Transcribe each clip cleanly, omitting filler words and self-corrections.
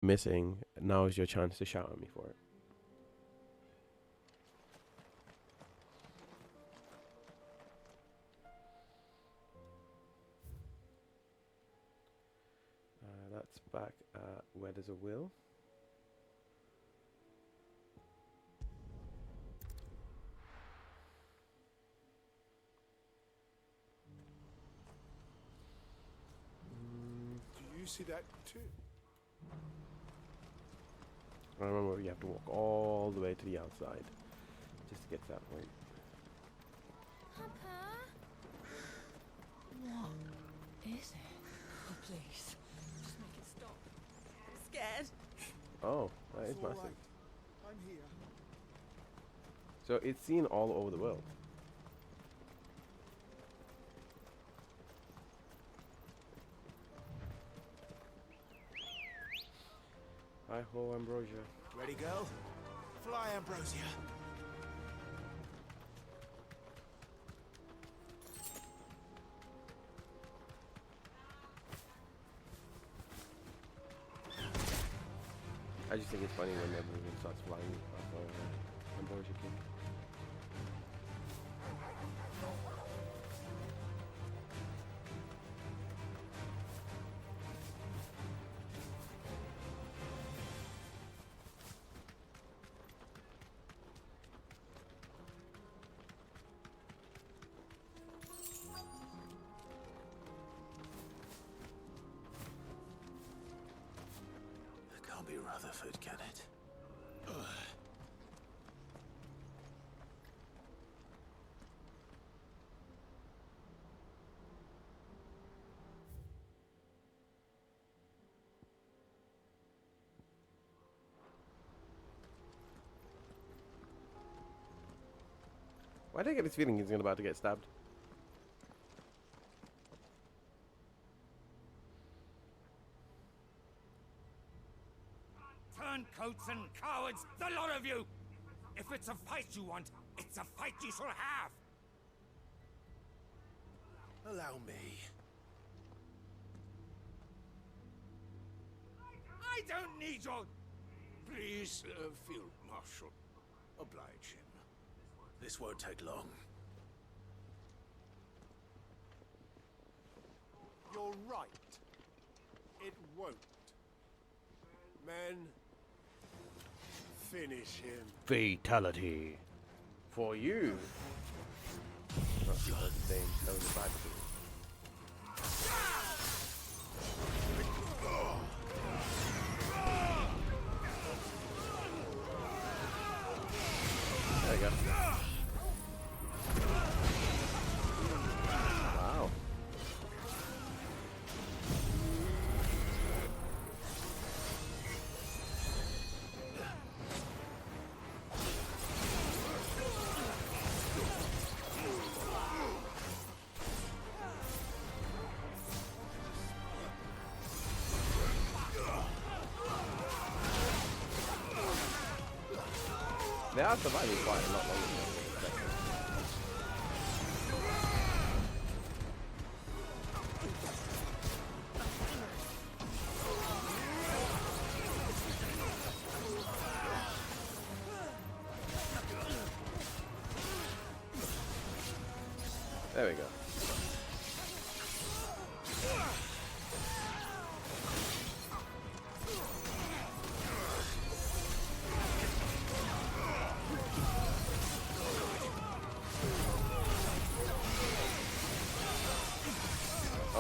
missing, now is your chance to shout at me for it. That's back at Where There's a Will. Do you see that too? I remember you have to walk all the way to the outside just to get to that point. Papa? What is it? Oh, please. Just make it stop. I'm scared. Oh, that is It's all massive. right. I'm here. So it's seen all over the world. Hi ho, Ambrosia. Ready, girl? Fly, Ambrosia. I just think it's funny when everything starts flying after Ambrosia King. It can't be Rutherford, can it? Why do I get this feeling he's about to get stabbed? Turncoats and cowards, the lot of you! If it's a fight you want, it's a fight you shall have! Allow me. I don't need your... Please, Field Marshal. Oblige him. This won't take long. You're right. It won't. Men, finish him. Fatality. For you. Not the same. That was a bad thing. There you go. Wow. They are surviving quite a lot longer than I expected. There we go.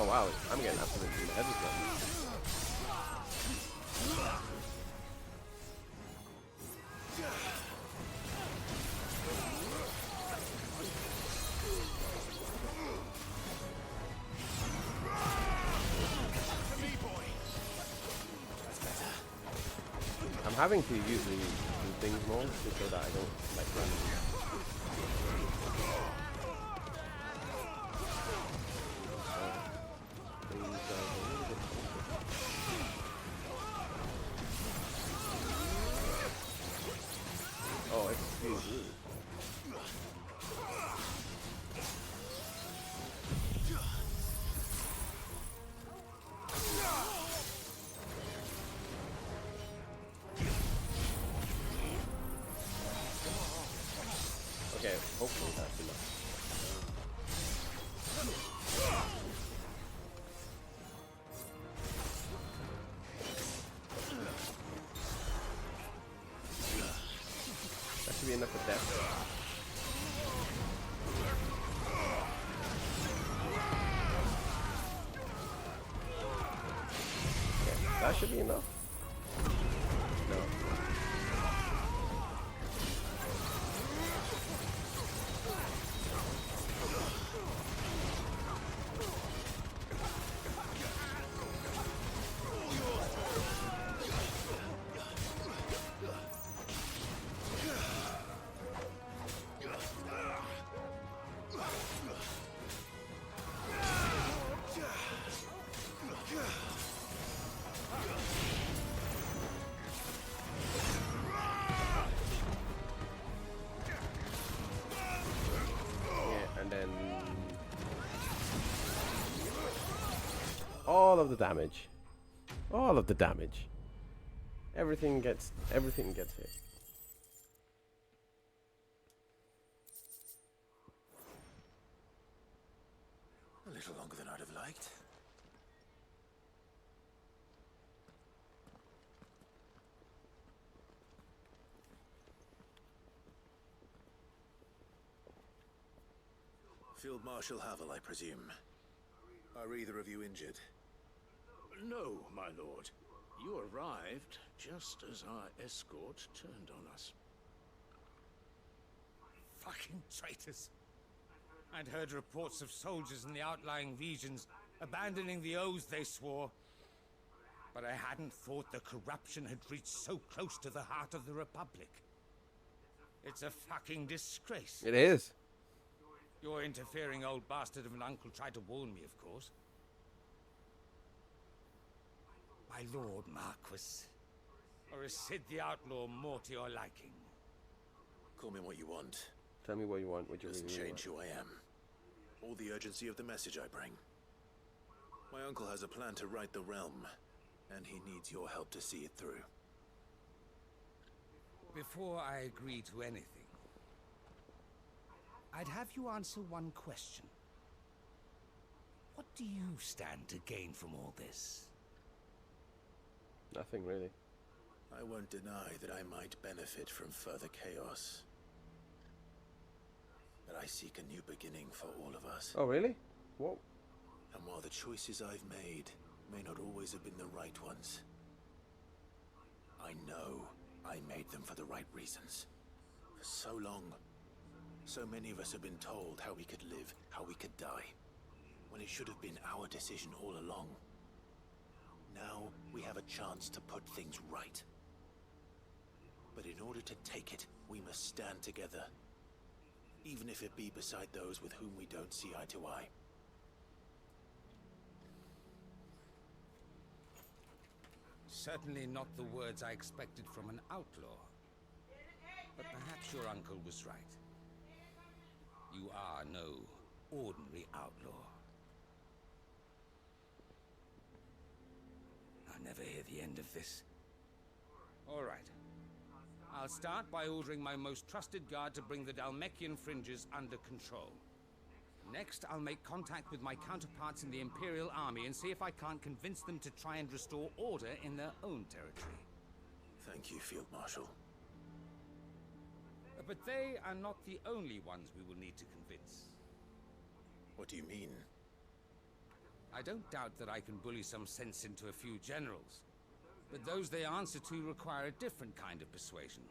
Oh wow, I'm getting absolutely everything. I'm having to use the things more just so that I don't like run. Oh, excuse me. Hopefully that's enough. That should be enough for death. Okay, that should be enough. No. All of the damage. All of the damage. Everything gets hit. A little longer than I'd have liked. Field Marshal Havel, I presume. Are either of you injured? No, my lord. You arrived just as our escort turned on us. Fucking traitors. I'd heard reports of soldiers in the outlying regions abandoning the oaths they swore. But I hadn't thought the corruption had reached so close to the heart of the Republic. It's a fucking disgrace. It is. Your interfering old bastard of an uncle tried to warn me, of course. My lord Marquis. Or is Sid the Outlaw more to your liking? Call me what you want. Tell me what you want. What you Doesn't really change who I am. Or the urgency of the message I bring. My uncle has a plan to right the realm, and he needs your help to see it through. Before I agree to anything, I'd have you answer one question. What do you stand to gain from all this? Nothing really. I won't deny that I might benefit from further chaos. But I seek a new beginning for all of us. Oh really? Whoa. And while the choices I've made may not always have been the right ones, I know I made them for the right reasons. For so long, so many of us have been told how we could live, how we could die, when it should have been our decision all along. Now we have a chance to put things right. But in order to take it, we must stand together. Even if it be beside those with whom we don't see eye to eye. Certainly not the words I expected from an outlaw. But perhaps your uncle was right. You are no ordinary outlaw. I'll never hear the end of this. All right. I'll start by ordering my most trusted guard to bring the Dalmekian fringes under control. Next, I'll make contact with my counterparts in the Imperial Army and see if I can't convince them to try and restore order in their own territory. Thank you, Field Marshal. But they are not the only ones we will need to convince. What do you mean? I don't doubt that I can bully some sense into a few generals. But those they answer to require a different kind of persuasion.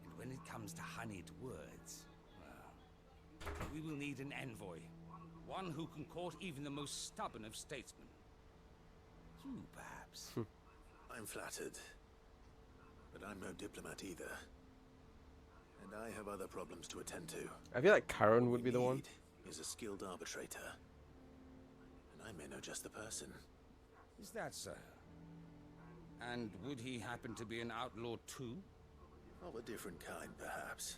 And when it comes to honeyed words, well, we will need an envoy. One who can court even the most stubborn of statesmen. You, perhaps. I'm flattered. But I'm no diplomat either. And I have other problems to attend to. I feel like Karen would be the one. Is a skilled arbitrator. And I may know just the person. Is that so? And would he happen to be an outlaw too? Of a different kind, perhaps.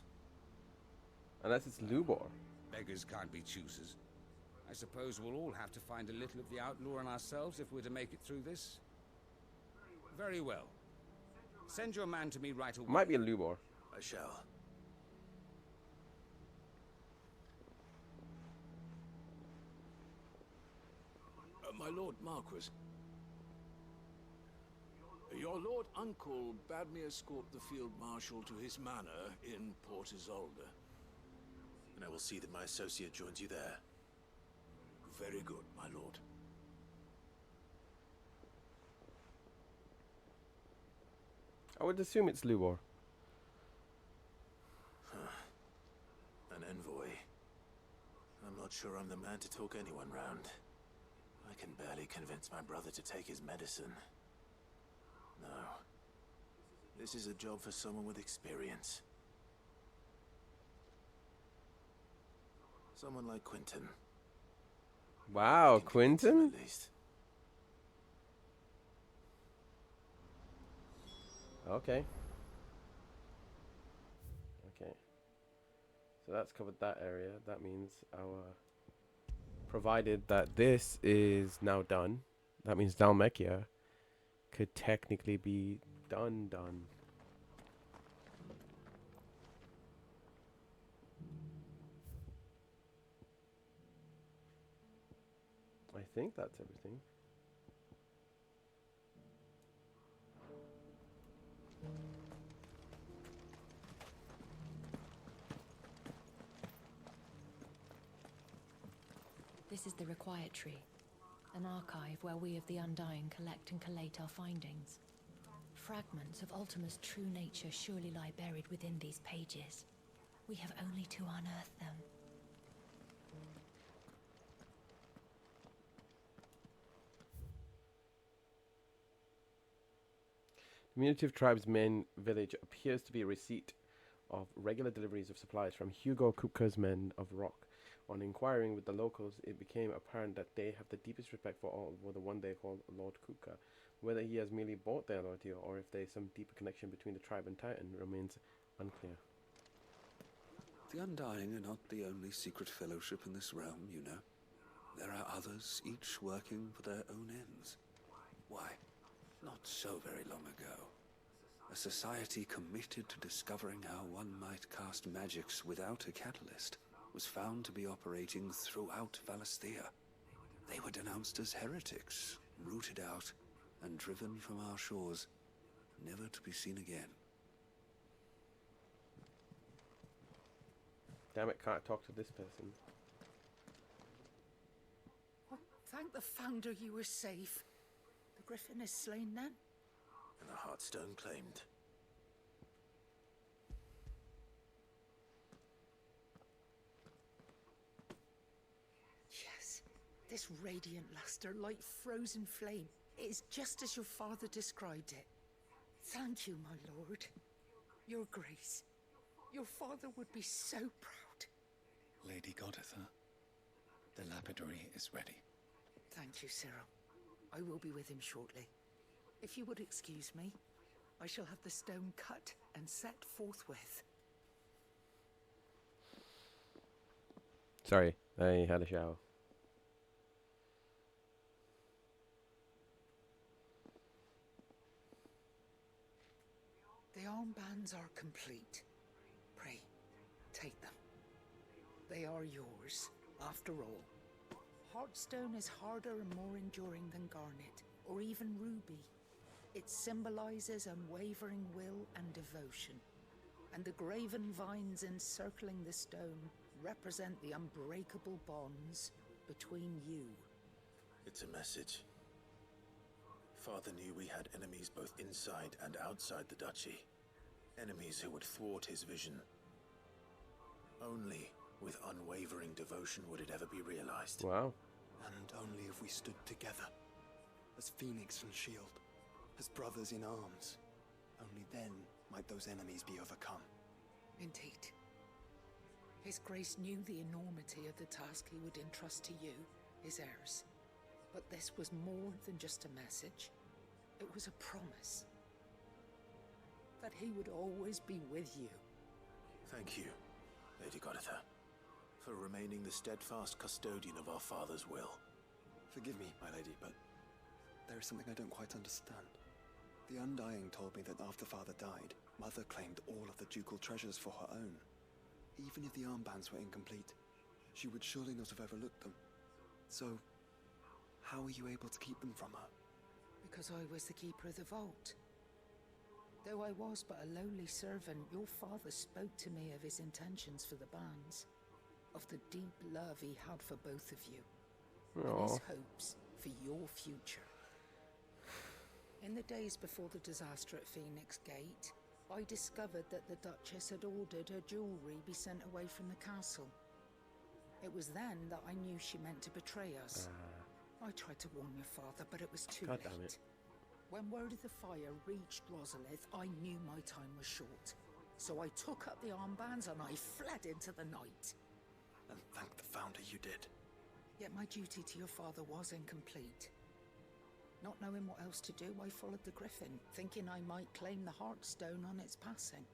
Unless it's Lubor. Beggars can't be choosers. I suppose we'll all have to find a little of the outlaw in ourselves if we're to make it through this. Very well. Send your man to me right away. Might be a Lubor. I shall. My Lord Marquis. Your Lord Uncle bade me escort the Field Marshal to his manor in Port Isolde. And I will see that my associate joins you there. Very good, my lord. I would assume it's Luor. An envoy. I'm not sure I'm the man to talk anyone round. I can barely convince my brother to take his medicine. No. This is a job for someone with experience. Someone like Quentin. Wow, I can convince him Quentin? at least. Okay. Okay. So that's covered that area. That means our... Provided that this is now done, that means Dalmekia could technically be done. I think that's everything. This is the Required Tree, an archive where we of the Undying collect and collate our findings. Fragments of Ultima's true nature surely lie buried within these pages. We have only to unearth them. Community of Tribesmen village appears to be a receipt of regular deliveries of supplies from Hugo Kupka's men of Rock. On inquiring with the locals, it became apparent that they have the deepest respect for the one they call Lord Kupka. Whether he has merely bought their loyalty or if there is some deeper connection between the tribe and Titan remains unclear. The Undying are not the only secret fellowship in this realm, you know. There are others, each working for their own ends. Why, not so very long ago, a society committed to discovering how one might cast magics without a catalyst was found to be operating throughout Valisthea. They were denounced as heretics, rooted out, and driven from our shores, never to be seen again. Damn it, can't talk to this person. Well, thank the Founder you were safe. The Griffin is slain then? And the Heartstone claimed. Yes, this radiant luster like frozen flame. It is just as your father described it. Thank you, my lord. Your grace. Your father would be so proud. Lady Goditha, the lapidary is ready. Thank you, Cyril. I will be with him shortly. If you would excuse me, I shall have the stone cut and set forthwith. Sorry, I had a shower. The armbands are complete. Pray, take them. They are yours, after all. Heartstone is harder and more enduring than garnet, or even ruby. It symbolizes unwavering will and devotion. And the graven vines encircling the stone represent the unbreakable bonds between you. It's a message. Father knew we had enemies both inside and outside the duchy. Enemies who would thwart his vision. Only with unwavering devotion would it ever be realized. Wow. And only if we stood together, as Phoenix and Shield, as brothers in arms, only then might those enemies be overcome. Indeed. His Grace knew the enormity of the task he would entrust to you, his heirs. But this was more than just a message. It was a promise. That he would always be with you. Thank you, Lady Goditha, for remaining the steadfast custodian of our father's will. Forgive me, my lady, but there is something I don't quite understand. The Undying told me that after Father died, Mother claimed all of the ducal treasures for her own. Even if the armbands were incomplete, she would surely not have overlooked them. So, How were you able to keep them from her? Because I was the keeper of the vault. Though I was but a lowly servant, your father spoke to me of his intentions for the bands, of the deep love he had for both of you, and his hopes for your future. In the days before the disaster at Phoenix Gate, I discovered that the Duchess had ordered her jewelry be sent away from the castle. It was then that I knew she meant to betray us. I tried to warn your father, but it was too God late. damn it. When word of the fire reached Rosalith, I knew my time was short. So I took up the armbands and I fled into the night. And thank the Founder you did. Yet my duty to your father was incomplete. Not knowing what else to do, I followed the Griffin, thinking I might claim the Heartstone on its passing.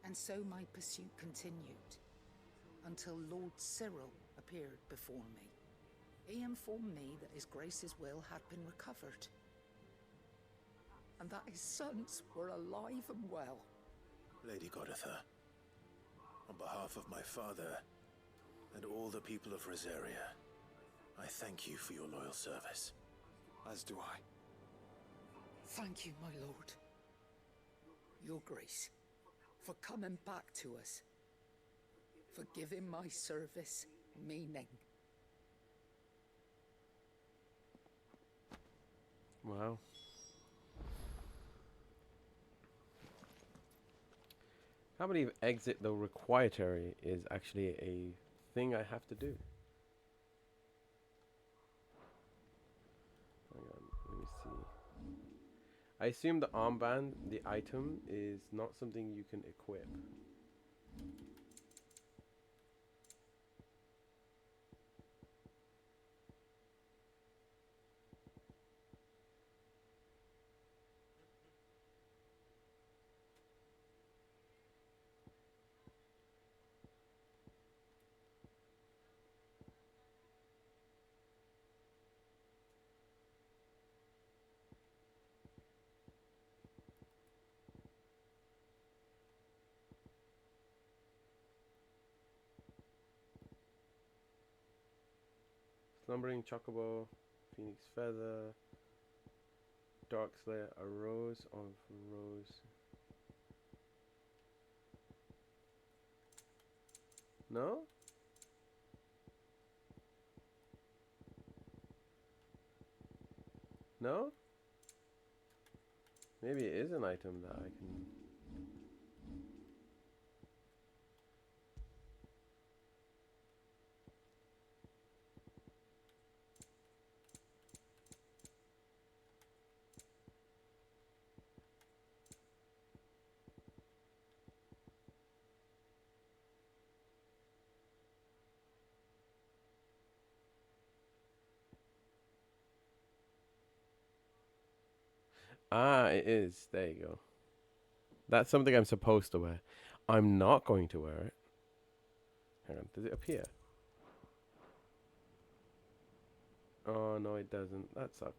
And so my pursuit continued, until Lord Cyril appeared before me. He informed me that His Grace's will had been recovered, and that his sons were alive and well. Lady Goditha, on behalf of my father and all the people of Rosaria, I thank you for your loyal service. As do I. Thank you, my lord. Your Grace, for coming back to us, for giving my service meaning. Wow. I believe exit the requiatory is actually a thing I have to do. Hang on, let me see. I assume the armband, the item, is not something you can equip. Slumbering Chocobo, Phoenix Feather, Dark Slayer, a Rose of Rose. No? No? Maybe it is an item that I can... Ah, it is. There you go. That's something I'm supposed to wear. I'm not going to wear it. Hang on, does it appear? Oh, no, it doesn't. That sucks.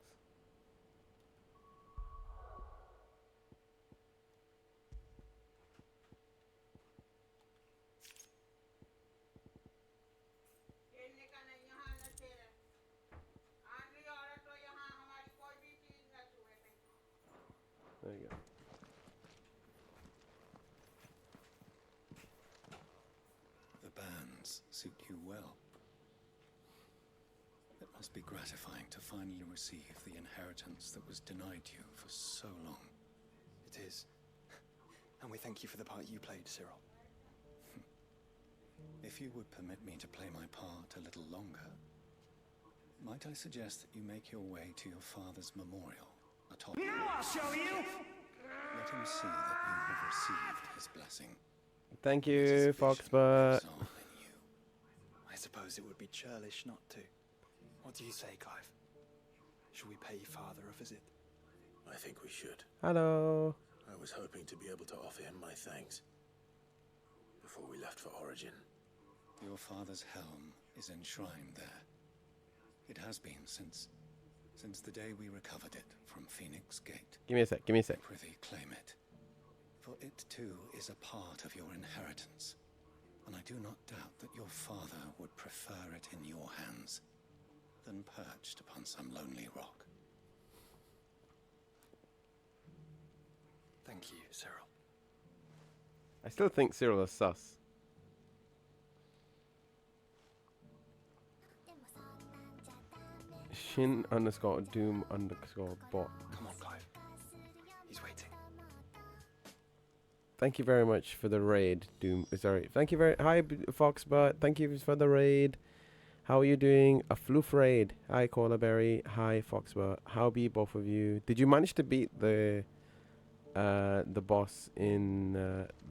There you go. The bands suit you well. It must be gratifying to finally receive the inheritance that was denied you for so long. It is. And we thank you for the part you played, Cyril. If you would permit me to play my part a little longer, might I suggest that you make your way to your father's memorial atop... Now I'll show you! Let him see that you have received his blessing. Thank you, Foxbutt. I suppose it would be churlish not to. What do you say, Clive? Should we pay father a visit? I think we should. Hello. I was hoping to be able to offer him my thanks before we left for Origin. Your father's helm is enshrined there. It has been since the day we recovered it from Phoenix Gate. Give me a sec, give me a sec. Prithee, claim it. For it too is a part of your inheritance, and I do not doubt that your father would prefer it in your hands. than perched upon some lonely rock. Thank you, Cyril. I still think Cyril is sus. Shin underscore doom underscore bot. Come on, Clive. He's waiting. Thank you very much for the raid, Doom. Sorry. Thank you very. Hi, Foxbot. Thank you for the raid. How are you doing? A floof raid. Hi, Berry. Hi, Foxbot. How be both of you? Did you manage to beat the boss in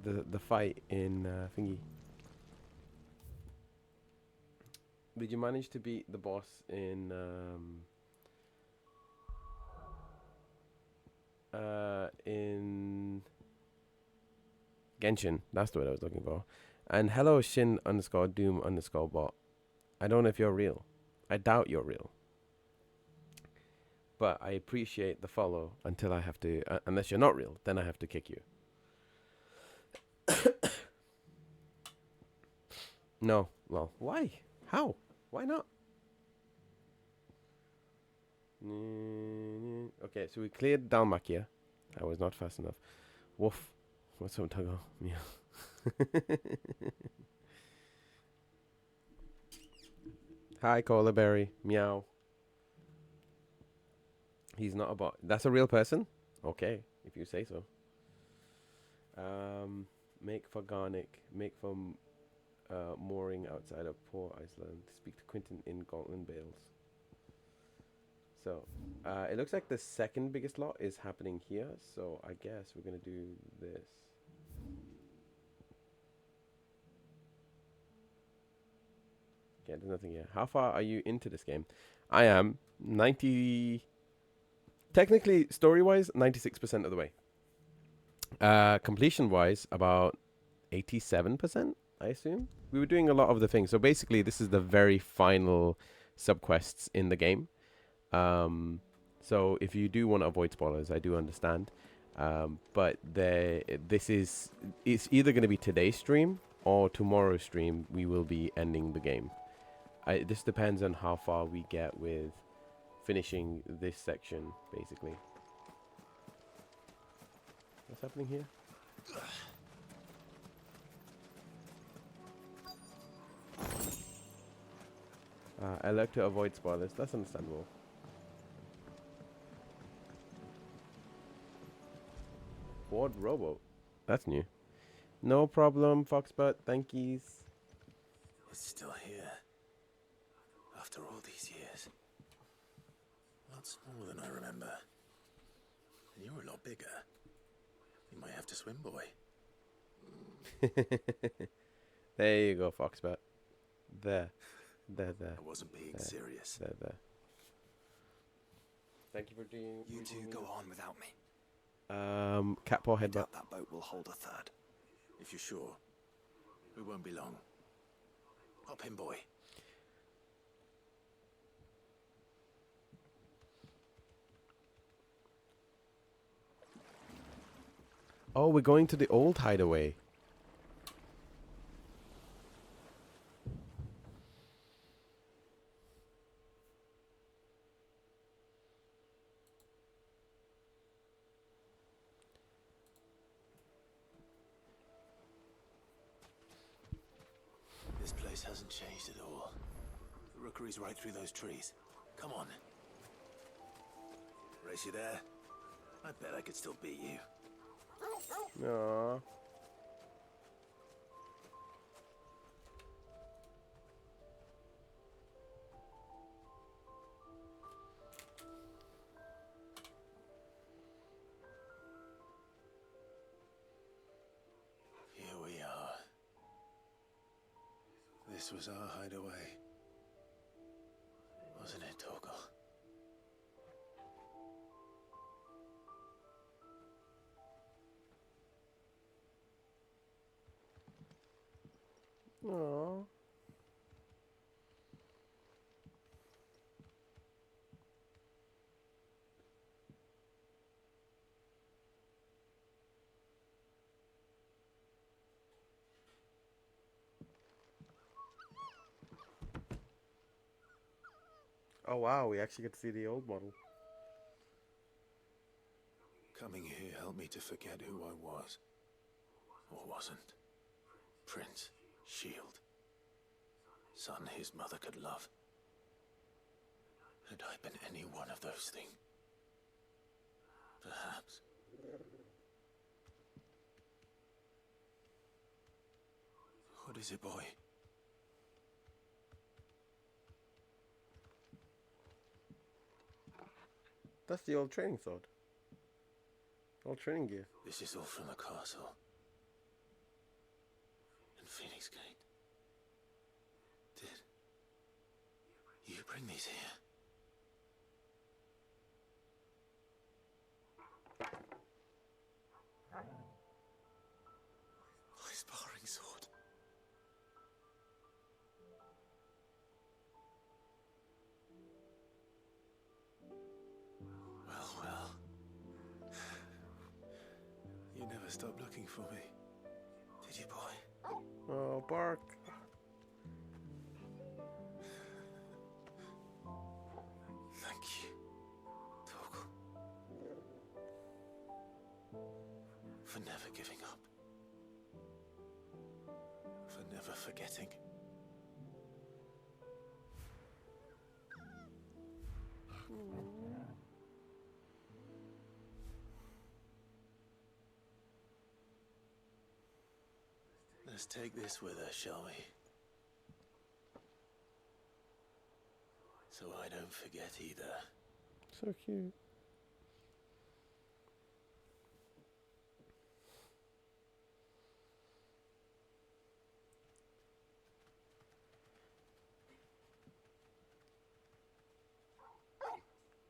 the fight in thingy? Did you manage to beat the boss in Genshin? That's the word I was looking for. And hello, Shin underscore Doom underscore bot. I don't know if you're real. I doubt you're real. But I appreciate the follow until I have to, unless you're not real, then I have to kick you. No. Well, why? How? Why not? Okay, so we cleared Dalmacia. I was not fast enough. Woof. What's up, Tuggo? Meow. Hi, Berry. Meow. He's not a bot. That's a real person? Okay, if you say so. Make for Garnick. Make for mooring outside of Port Iceland. Speak to Quentin in Gauntlet Bales. So, it looks like the second biggest lot is happening here. So, I guess we're going to do this. Yeah, there's nothing here. How far are you into this game? I am 90... Technically, story-wise, 96% of the way. Completion-wise, about 87%, I assume. We were doing a lot of the things. So basically, this is the very final subquests in the game. So if you do want to avoid spoilers, I do understand. But it's either going to be today's stream or tomorrow's stream. We will be ending the game. This depends on how far we get with finishing this section, basically. What's happening here? I like to avoid spoilers. That's understandable. Ford rowboat. That's new. No problem, Foxbot. Thankies. It's still here. After all these years. Lots more than I remember. And you're a lot bigger. You might have to swim, boy. There you go, Foxbot. There. There. I wasn't being there. serious. There. Thank you for doing... You two go on without me. Catpaw I headbutt. doubt that boat will hold a third. If you're sure, we won't be long. Hop in, boy. Oh, we're going to the old hideaway. This place hasn't changed at all. The rookery's right through those trees. Come on. Race you there? I bet I could still beat you. Aww. Here we are. This was our hideaway. Wasn't it, Torgal? Aww. Oh wow, we actually get to see the old model. Coming here helped me to forget who I was. Or wasn't. Prince, shield. Son his mother could love. Had I been any one of those things? Perhaps. What is it, boy? That's the old training sword. Old training gear. This is all from the castle. In Phoenix Gate. Did you bring these here? My sparring sword. Well. You never stopped looking for me, did you, boy? Oh, bark. Thank you, Torgal. For never giving up. For never forgetting. Let's take this with us, shall we? So I don't forget either. So cute.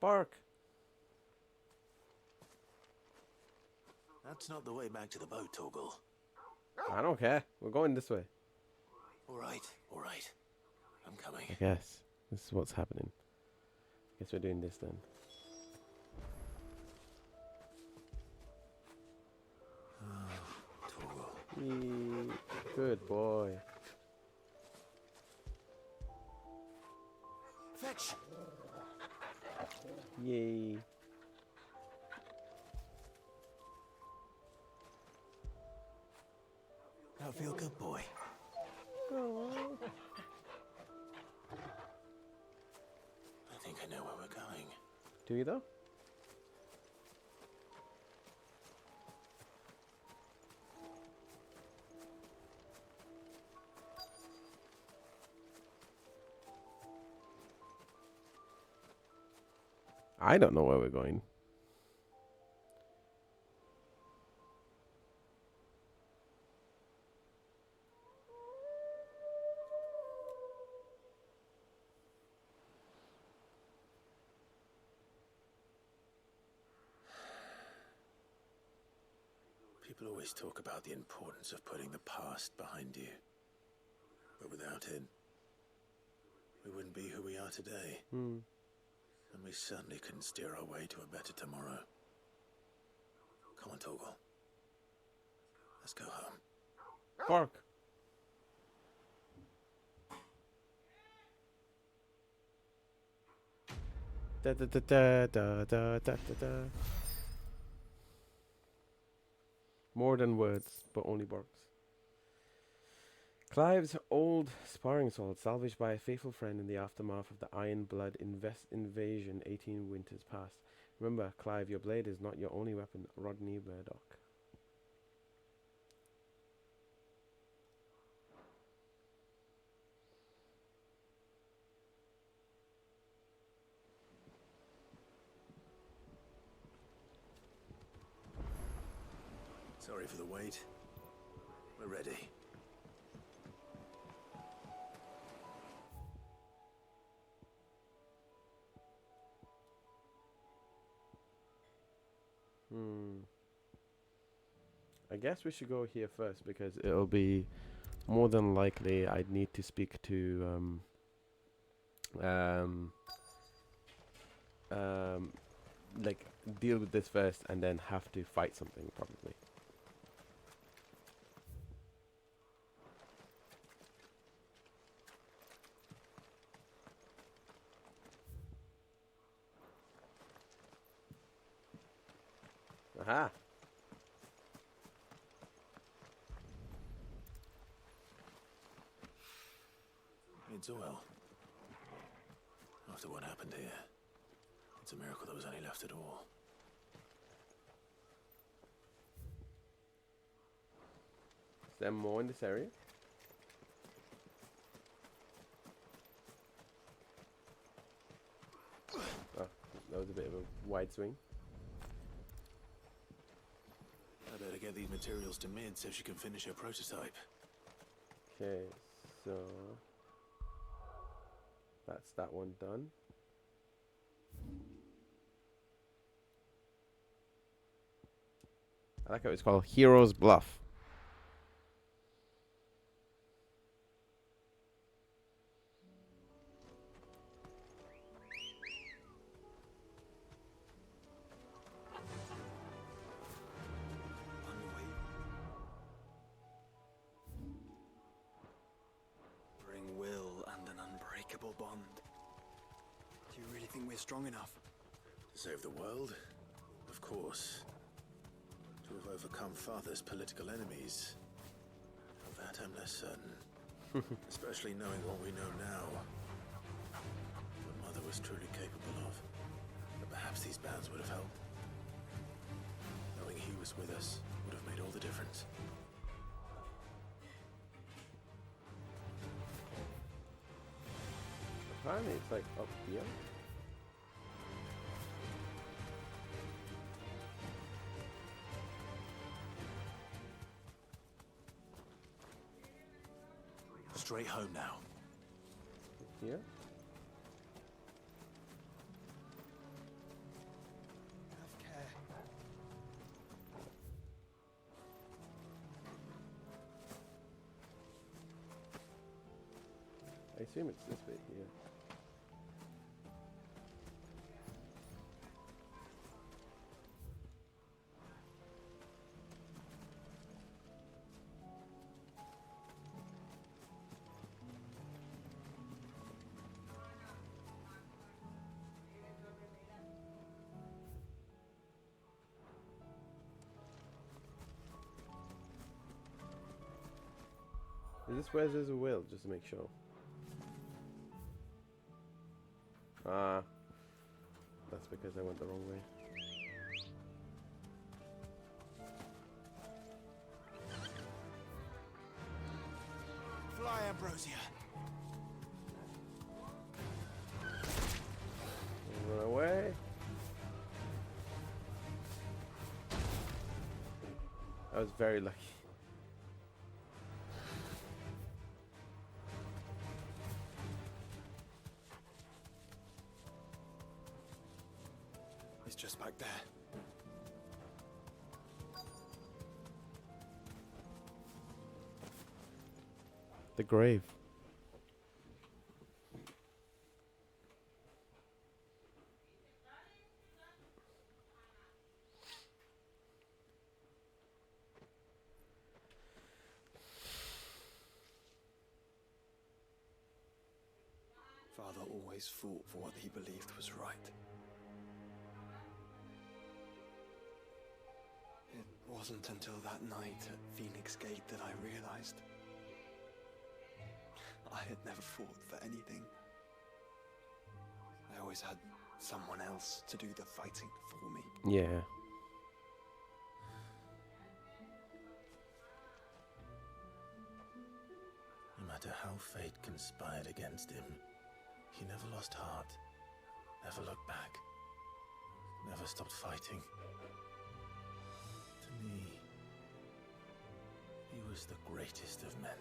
Bark. That's not the way back to the boat, Torgal. I don't care. We're going this way. All right. I'm coming. I guess. This is what's happening. Guess we're doing this then. Torgal. Yee. Good boy. Fetch! Yay. That feel good, boy. I think I know where we're going. Do you though? I don't know where we're going. People always talk about the importance of putting the past behind you. But without it, we wouldn't be who we are today. And we certainly couldn't steer our way to a better tomorrow. Come on, Torgal. Let's go home. Bark. Da da da da da da da da. More than words, but only barks. Clive's old sparring sword, salvaged by a faithful friend in the aftermath of the Iron Blood invasion 18 winters past. Remember, Clive, your blade is not your only weapon. Rodney Murdoch. Sorry for the wait. We're ready. I guess we should go here first because it'll be more than likely I'd need to speak to like deal with this first and then have to fight something probably. Aha! It's well. After what happened here, it's a miracle there was any left at all. Is there more in this area? Oh, that was a bit of a wide swing. I better get these materials to Mid so she can finish her prototype. Okay, so that's that one done. I like how it's called Hero's Bluff. Bring will and an unbreakable bond. Do you really think we're strong enough? To save the world? Of course. To have overcome Father's political enemies? Of that I'm less certain. Especially knowing what we know now. What Mother was truly capable of. But perhaps these bands would have helped. Knowing he was with us would have made all the difference. Apparently it's like up here. Straight home now. Here. Have care. I assume it's this bit here. Is this where there's a will, just to make sure? Ah, that's because I went the wrong way. Fly, Ambrosia. Run away. I was very lucky. He's just back there. The grave. Father always fought for what he believed was right. It wasn't until that night at Phoenix Gate that I realized I had never fought for anything. I always had someone else to do the fighting for me. Yeah. No matter how fate conspired against him, he never lost heart, never looked back, never stopped fighting. To me, he was the greatest of men.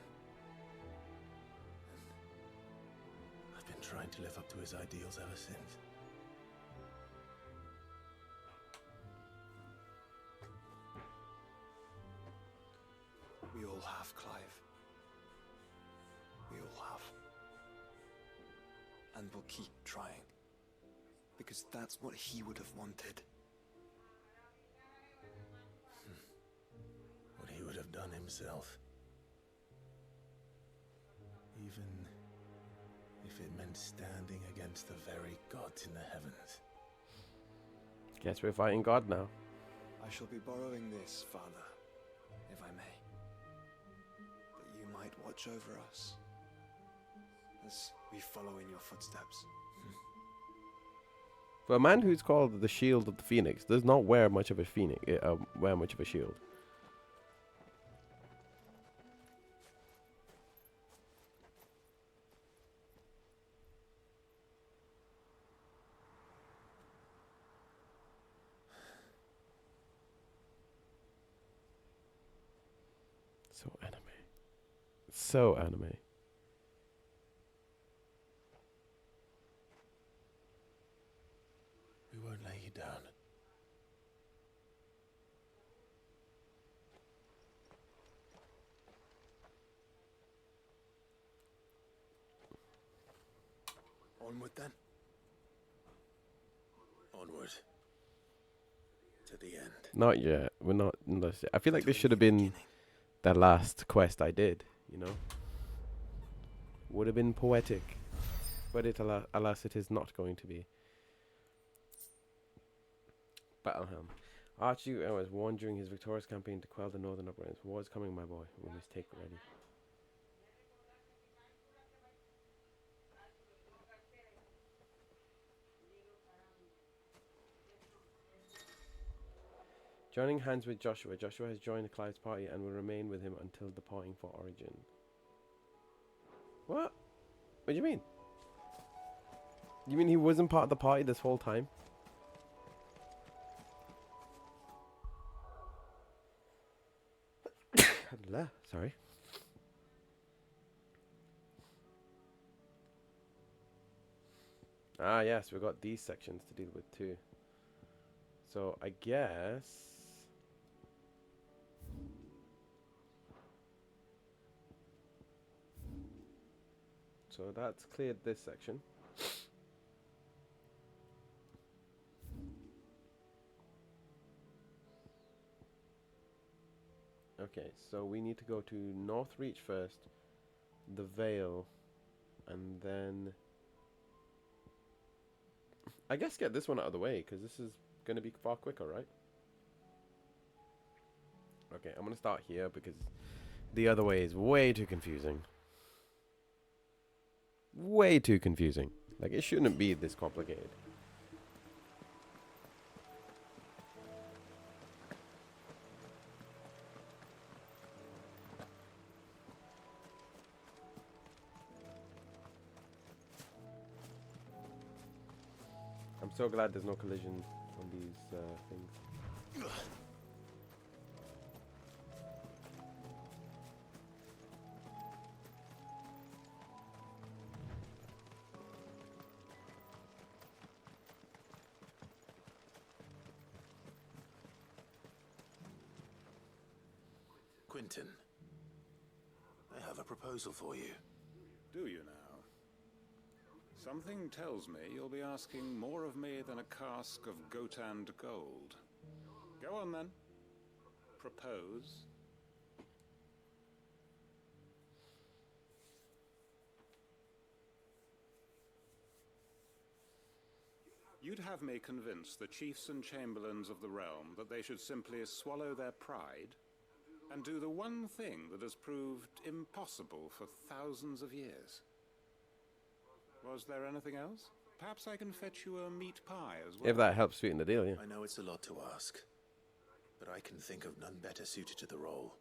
And I've been trying to live up to his ideals ever since. We all have, Clive. We all have. And we'll keep trying. Because that's what he would have wanted. What he would have done himself. Even if it meant standing against the very gods in the heavens. Guess we're fighting God now. I shall be borrowing this, Father, if I may. That you might watch over us as we follow in your footsteps. For a man who's called the Shield of the Phoenix does not wear much of a shield. So anime. So anime. We won't lay you down. Onward then. Onward. To the end. Not yet. We're not. I feel like this should have been the last quest I did. You know. Would have been poetic, but alas, it is not going to be. Battlehelm. Archie was warned during his victorious campaign to quell the northern uprisings. War is coming, my boy. We must take ready. Joining hands with Joshua. Joshua has joined Clive's party and will remain with him until departing for Origin. What? What do you mean? You mean he wasn't part of the party this whole time? Sorry. Ah, yes, we've got these sections to deal with too. So, I guess... So that's cleared this section. Okay, so we need to go to Northreach first, the Vale, and then... I guess get this one out of the way, because this is going to be far quicker, right? Okay, I'm going to start here, because the other way is way too confusing. Way too confusing. Like, it shouldn't be this complicated. I'm so glad there's no collision on these things. Quentin, I have a proposal for you. Do you now? Something tells me you'll be asking more of me than a cask of Gotand gold. Go on then. Propose. You'd have me convince the chiefs and chamberlains of the realm that they should simply swallow their pride and do the one thing that has proved impossible for thousands of years. Was there anything else? Perhaps I can fetch you a meat pie as well. If that helps sweeten the deal, yeah. I know it's a lot to ask, but I can think of none better suited to the role.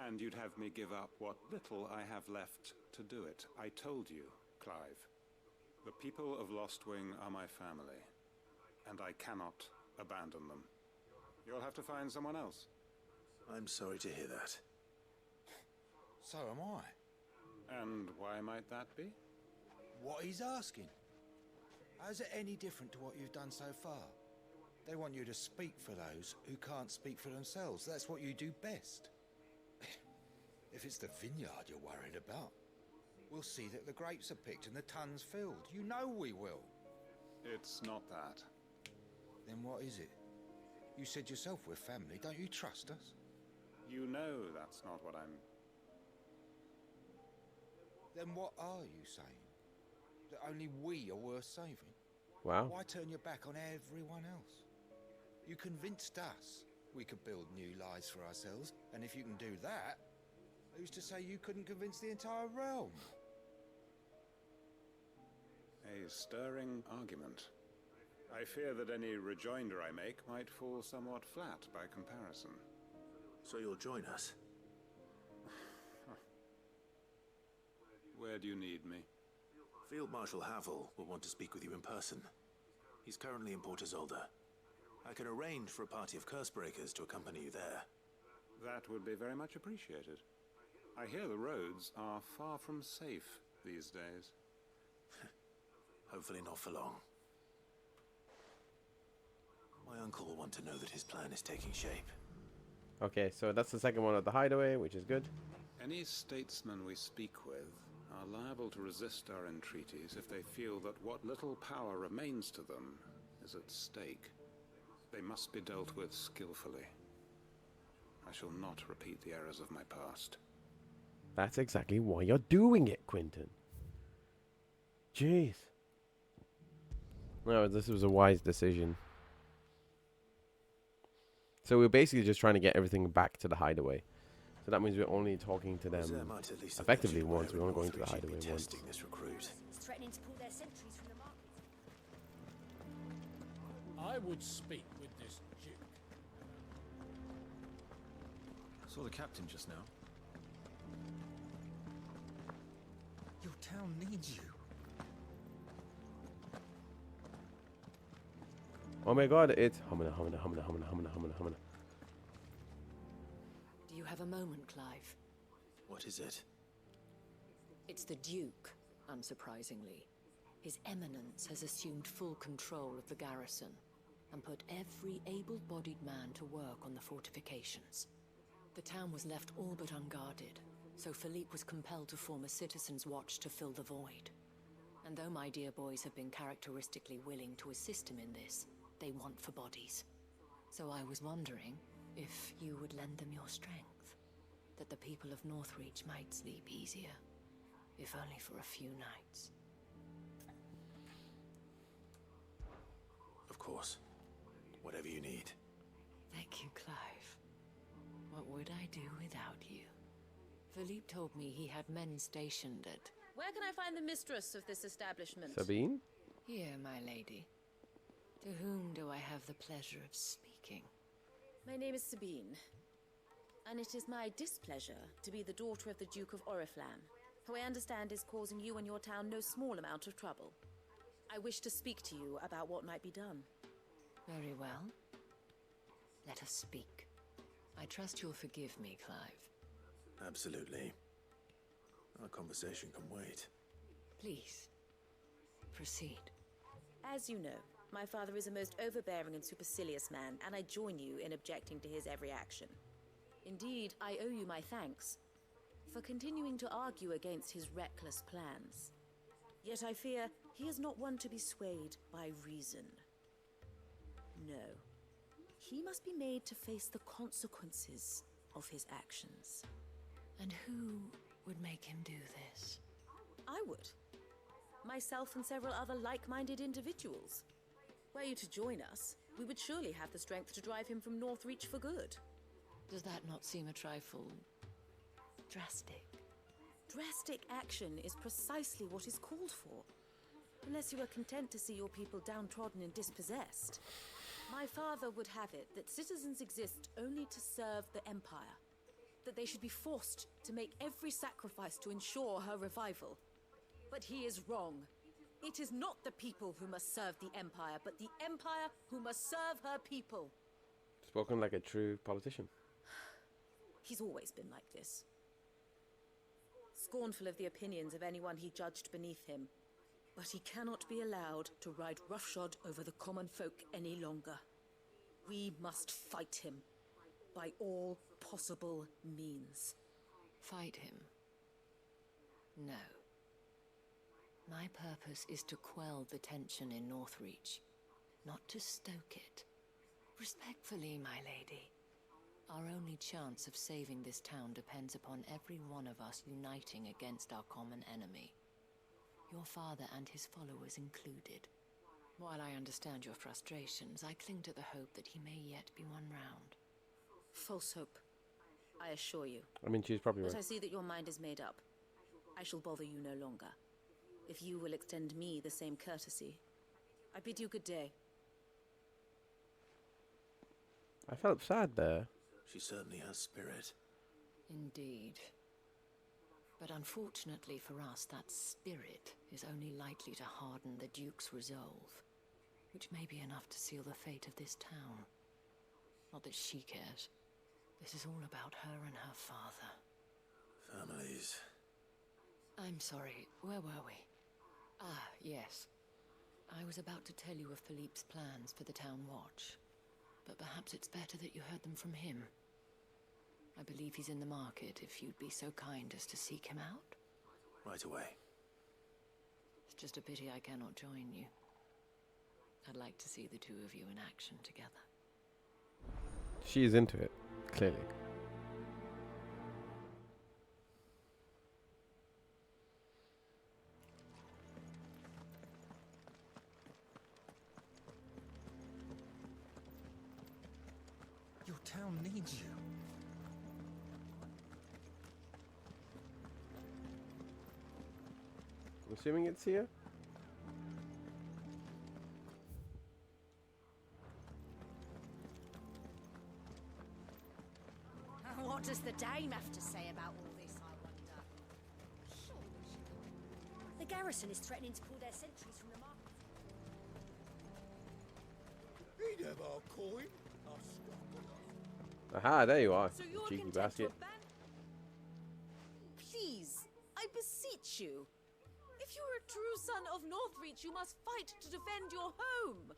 And you'd have me give up what little I have left to do it. I told you, Clive. The people of Lostwing are my family, and I cannot abandon them. You'll have to find someone else. I'm sorry to hear that. So am I. And why might that be? What he's asking. How's it any different to what you've done so far? They want you to speak for those who can't speak for themselves. That's what you do best. If it's the vineyard you're worried about, we'll see that the grapes are picked and the tons filled. You know we will. It's not that. Then what is it? You said yourself we're family. Don't you trust us? You know that's not what I'm... Then what are you saying? That only we are worth saving? Wow. Why turn your back on everyone else? You convinced us. We could build new lives for ourselves, and if you can do that, who's to say you couldn't convince the entire realm? A stirring argument. I fear that any rejoinder I make might fall somewhat flat by comparison. So you'll join us? Where do you need me? Field Marshal Havel will want to speak with you in person. He's currently in Port Isolde. I can arrange for a party of Cursebreakers to accompany you there. That would be very much appreciated. I hear the roads are far from safe these days. Hopefully not for long. My uncle will want to know that his plan is taking shape. Okay, so that's the second one at the hideaway, which is good. Any statesmen we speak with are liable to resist our entreaties if they feel that what little power remains to them is at stake. They must be dealt with skillfully. I shall not repeat the errors of my past. That's exactly why you're doing it, Quentin. Jeez. No, this was a wise decision. So we're basically just trying to get everything back to the hideaway. So that means we're only talking to them effectively once. We're only going to the hideaway once. This recruit. It's threatening to pull their sentries from the market. I would speak with this Duke. Saw the captain just now. Your town needs you. Oh my god, it's humana. Do you have a moment, Clive? What is it? It's the Duke, unsurprisingly. His Eminence has assumed full control of the garrison and put every able-bodied man to work on the fortifications. The town was left all but unguarded, so Philippe was compelled to form a citizens' watch to fill the void. And though my dear boys have been characteristically willing to assist him in this, they want for bodies. So I was wondering if you would lend them your strength, that the people of Northreach might sleep easier, if only for a few nights. Of course. Whatever you need. Thank you, Clive. What would I do without you? Philippe told me he had men stationed at... Where can I find the mistress of this establishment? Sabine? Here, my lady. To whom do I have the pleasure of speaking? My name is Sabine, and it is my displeasure to be the daughter of the Duke of Oriflamme, who I understand is causing you and your town no small amount of trouble. I wish to speak to you about what might be done. Very well. Let us speak. I trust you'll forgive me, Clive. Absolutely. Our conversation can wait. Please, proceed. As you know, my father is a most overbearing and supercilious man, and I join you in objecting to his every action. Indeed, I owe you my thanks for continuing to argue against his reckless plans. Yet I fear he is not one to be swayed by reason. No. He must be made to face the consequences of his actions. And who would make him do this? I would. Myself and several other like-minded individuals. Were you to join us, we would surely have the strength to drive him from Northreach for good. Does that not seem a trifle... drastic? Drastic action is precisely what is called for. Unless you are content to see your people downtrodden and dispossessed. My father would have it that citizens exist only to serve the Empire. That they should be forced to make every sacrifice to ensure her revival. But he is wrong. It is not the people who must serve the Empire, but the Empire who must serve her people. Spoken like a true politician. He's always been like this. Scornful of the opinions of anyone he judged beneath him. But he cannot be allowed to ride roughshod over the common folk any longer. We must fight him by all possible means. Fight him? No. My purpose is to quell the tension in Northreach, not to stoke it. Respectfully, my lady. Our only chance of saving this town depends upon every one of us uniting against our common enemy. Your father and his followers included. While I understand your frustrations, I cling to the hope that he may yet be won round. False hope, I assure you. I mean, she's probably But I right. see that your mind is made up. I shall bother you no longer. If you will extend me the same courtesy, I bid you good day. I felt sad there. She certainly has spirit. Indeed. But unfortunately for us, that spirit is only likely to harden the Duke's resolve, which may be enough to seal the fate of this town. Not that she cares. This is all about her and her father. Families. I'm sorry, where were we? Ah, yes. I was about to tell you of Philippe's plans for the town watch, but perhaps it's better that you heard them from him. I believe he's in the market, if you'd be so kind as to seek him out. Right away. It's just a pity I cannot join you. I'd like to see the two of you in action together. She's into it, clearly. Your town needs you. I'm assuming it's here. What does the dame have to say about all this, I wonder? The garrison is threatening to pull their sentries from the market. He'd have our coin. Aha, there you are, So you're cheeky content basket. to abandon? Please, I beseech you. If you're a true son of Northreach, you must fight to defend your home.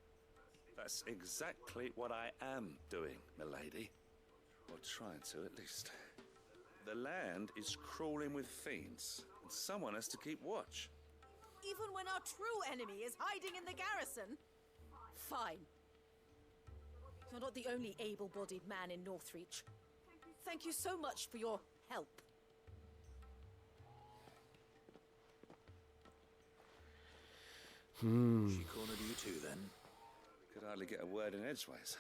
That's exactly what I am doing, milady. Or trying to, at least. The land is crawling with fiends, and someone has to keep watch. Even when our true enemy is hiding in the garrison? Fine. You're not the only able-bodied man in Northreach. Thank you so much for your help. She cornered you too, then? Could hardly get a word in edgeways.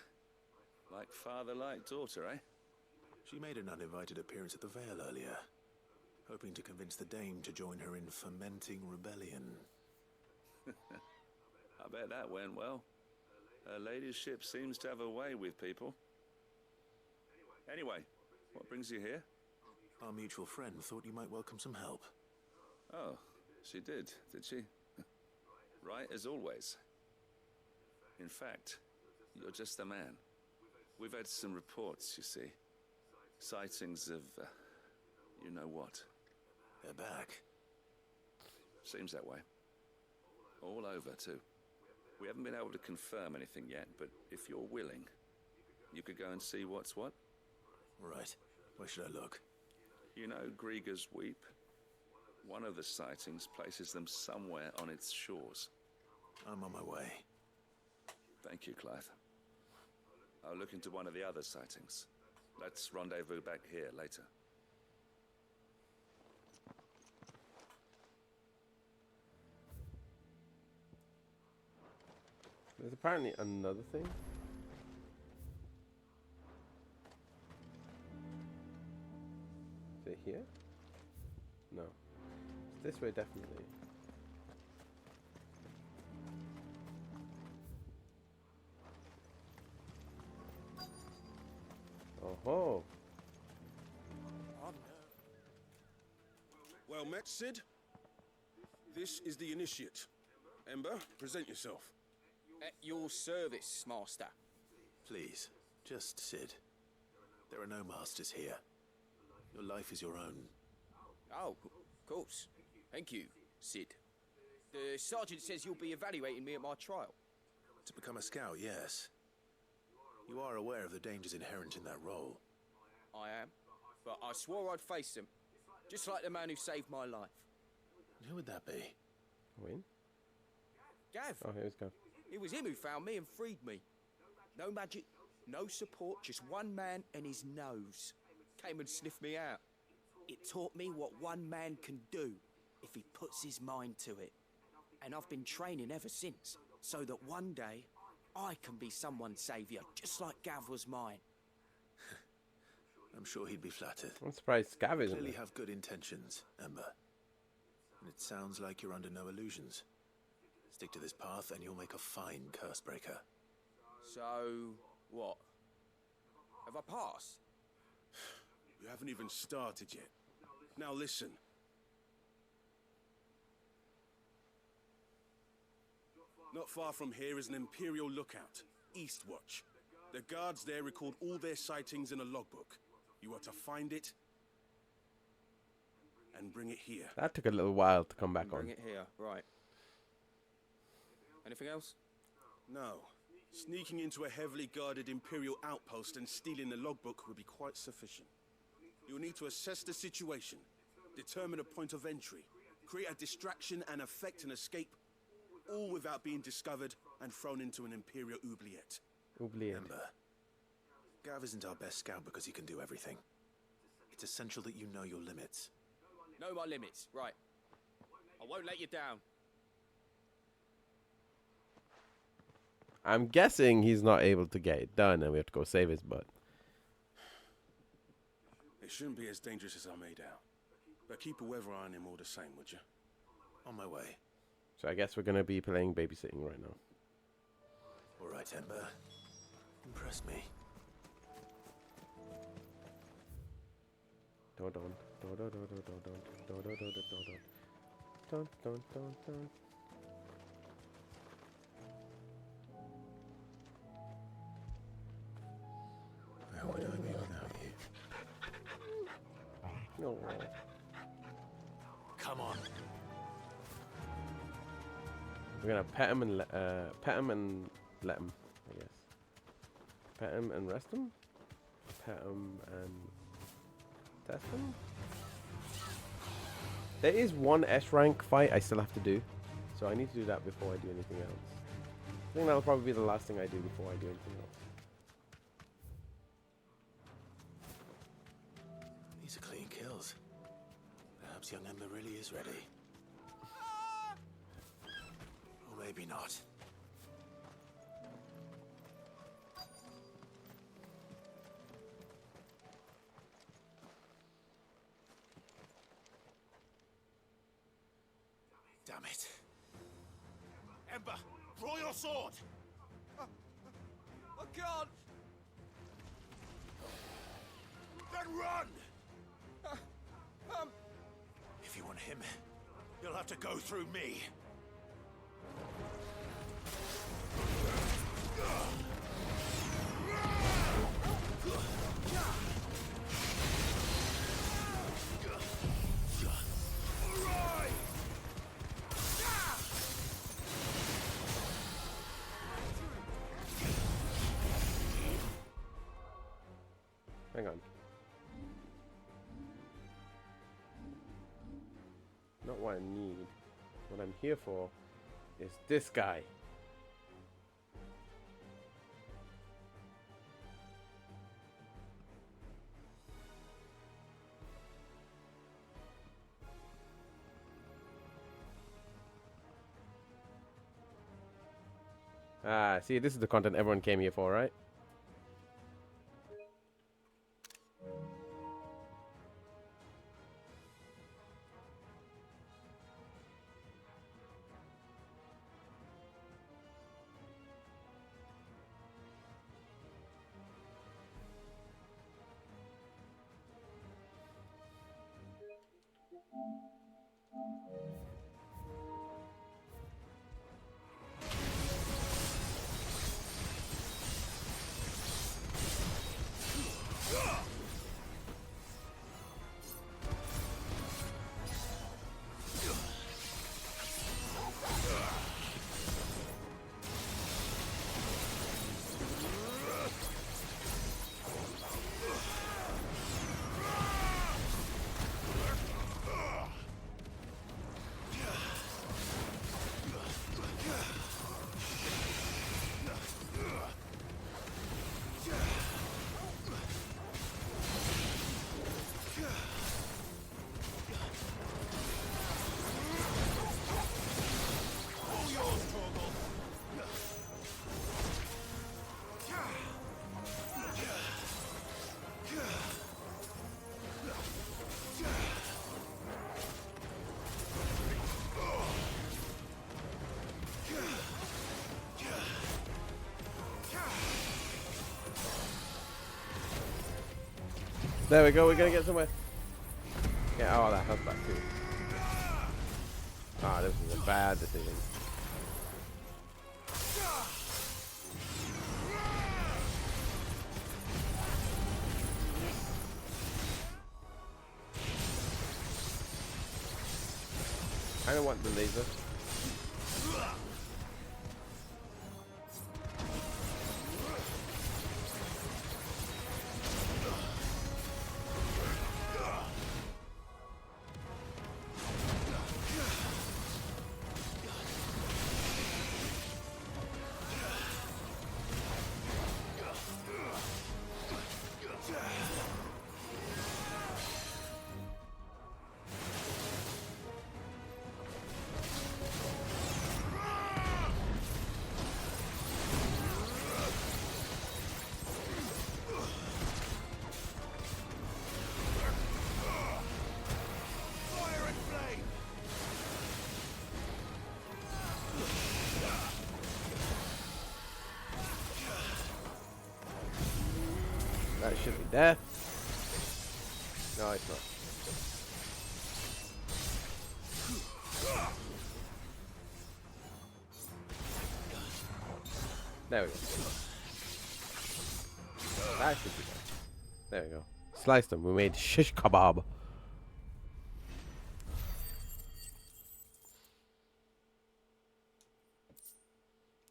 Like father, like daughter, eh? She made an uninvited appearance at the Vale earlier, hoping to convince the Dame to join her in fomenting rebellion. I bet that went well. Her ladyship seems to have a way with people. Anyway, what brings you here? Our mutual friend thought you might welcome some help. Oh, she did she? Right as always. In fact, you're just the man. We've had some reports, you see. Sightings of, you know what. They're back. Seems that way. All over, too. We haven't been able to confirm anything yet, but if you're willing, you could go and see what's what. Right. Where should I look? You know Grieger's Weep? One of the sightings places them somewhere on its shores. I'm on my way. Thank you, Clive. I'll look into one of the other sightings. Let's rendezvous back here later. There's apparently another thing. Is it here? No. It's this way, definitely. Oh. Well met, Sid. This is the initiate. Ember, present yourself. At your service, Master. Please, just Sid. There are no masters here. Your life is your own. Oh, of course. Thank you, Sid. The sergeant says you'll be evaluating me at my trial. To become a scout, yes. You are aware of the dangers inherent in that role. I am. But I swore I'd face them. Just like the man who saved my life. Who would that be? Win? Gav. Oh, here's Gav. It was him who found me and freed me. No magic, no support, just one man and his nose. Came and sniffed me out. It taught me what one man can do if he puts his mind to it. And I've been training ever since, so that one day I can be someone's saviour, just like Gav was mine. I'm sure he'd be flattered. I'm surprised Scav You isn't clearly there. have good intentions, Ember. And it sounds like you're under no illusions. Stick to this path and you'll make a fine curse breaker. So, what? Have I passed? You haven't even started yet. Now listen. Not far from here is an Imperial lookout, Eastwatch. The guards there record all their sightings in a logbook. You are to find it and bring it here. That took a little while to come back on. Bring it here, right. Anything else? No. Sneaking into a heavily guarded Imperial outpost and stealing the logbook would be quite sufficient. You'll need to assess the situation, determine a point of entry, create a distraction and effect an escape, all without being discovered and thrown into an Imperial oubliette. Ember, Gav isn't our best scout because he can do everything. It's essential that you know your limits. Know my limits, right. I won't let you down. I'm guessing he's not able to get it done and we have to go save his butt. It shouldn't be as dangerous as I made out. But keep a weather eye on him all the same, would you? On my way. So I guess we're going to be playing babysitting right now. All right, Ember. Impress me. Dun dun dun dun dun dun dun dun dun dun dun dun dun dun. Where would I be without you? No. Come on. We're gonna pet him and let him, I guess. Pet him and rest him. Pet him and test him. There is one S rank fight I still have to do, so I need to do that before I do anything else. I think that'll probably be the last thing I do before I do anything else. These are clean kills. Perhaps young Ember really is ready. Or maybe not. Damn it. Ember, draw your sword! I can't! Then run! If you want him, you'll have to go through me. Hang on. Not what I need. What I'm here for is this guy. Ah, see, this is the content everyone came here for, right? There we go, we're gonna get somewhere. Get all that health back too. Ah, this is a bad decision. I don't want the laser. That should be death. No, it's not. There we go. That should be death. There we go. Sliced them. We made shish kebab.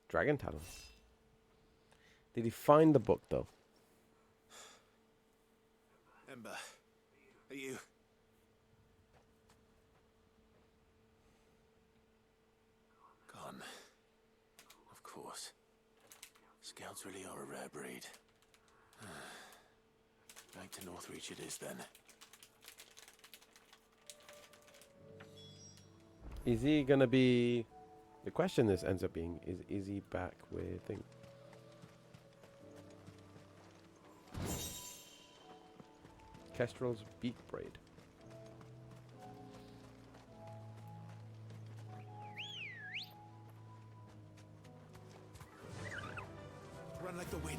Dragon Talon. Did he find the book though? Ember, are you? Gone. Of course. Scouts really are a rare breed. Back to Northreach it is then. Is he gonna be... The question this ends up being, is he back with things? Kestrel's beak braid. Run like the wind.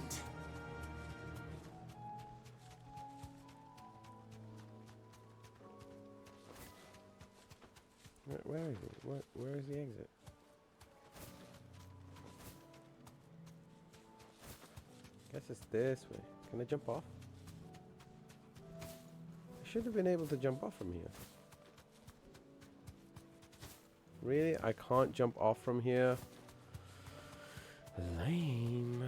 Where is it? Where is the exit? Guess it's this way. Can I jump off? I should have been able to jump off from here. Really? I can't jump off from here? Lame.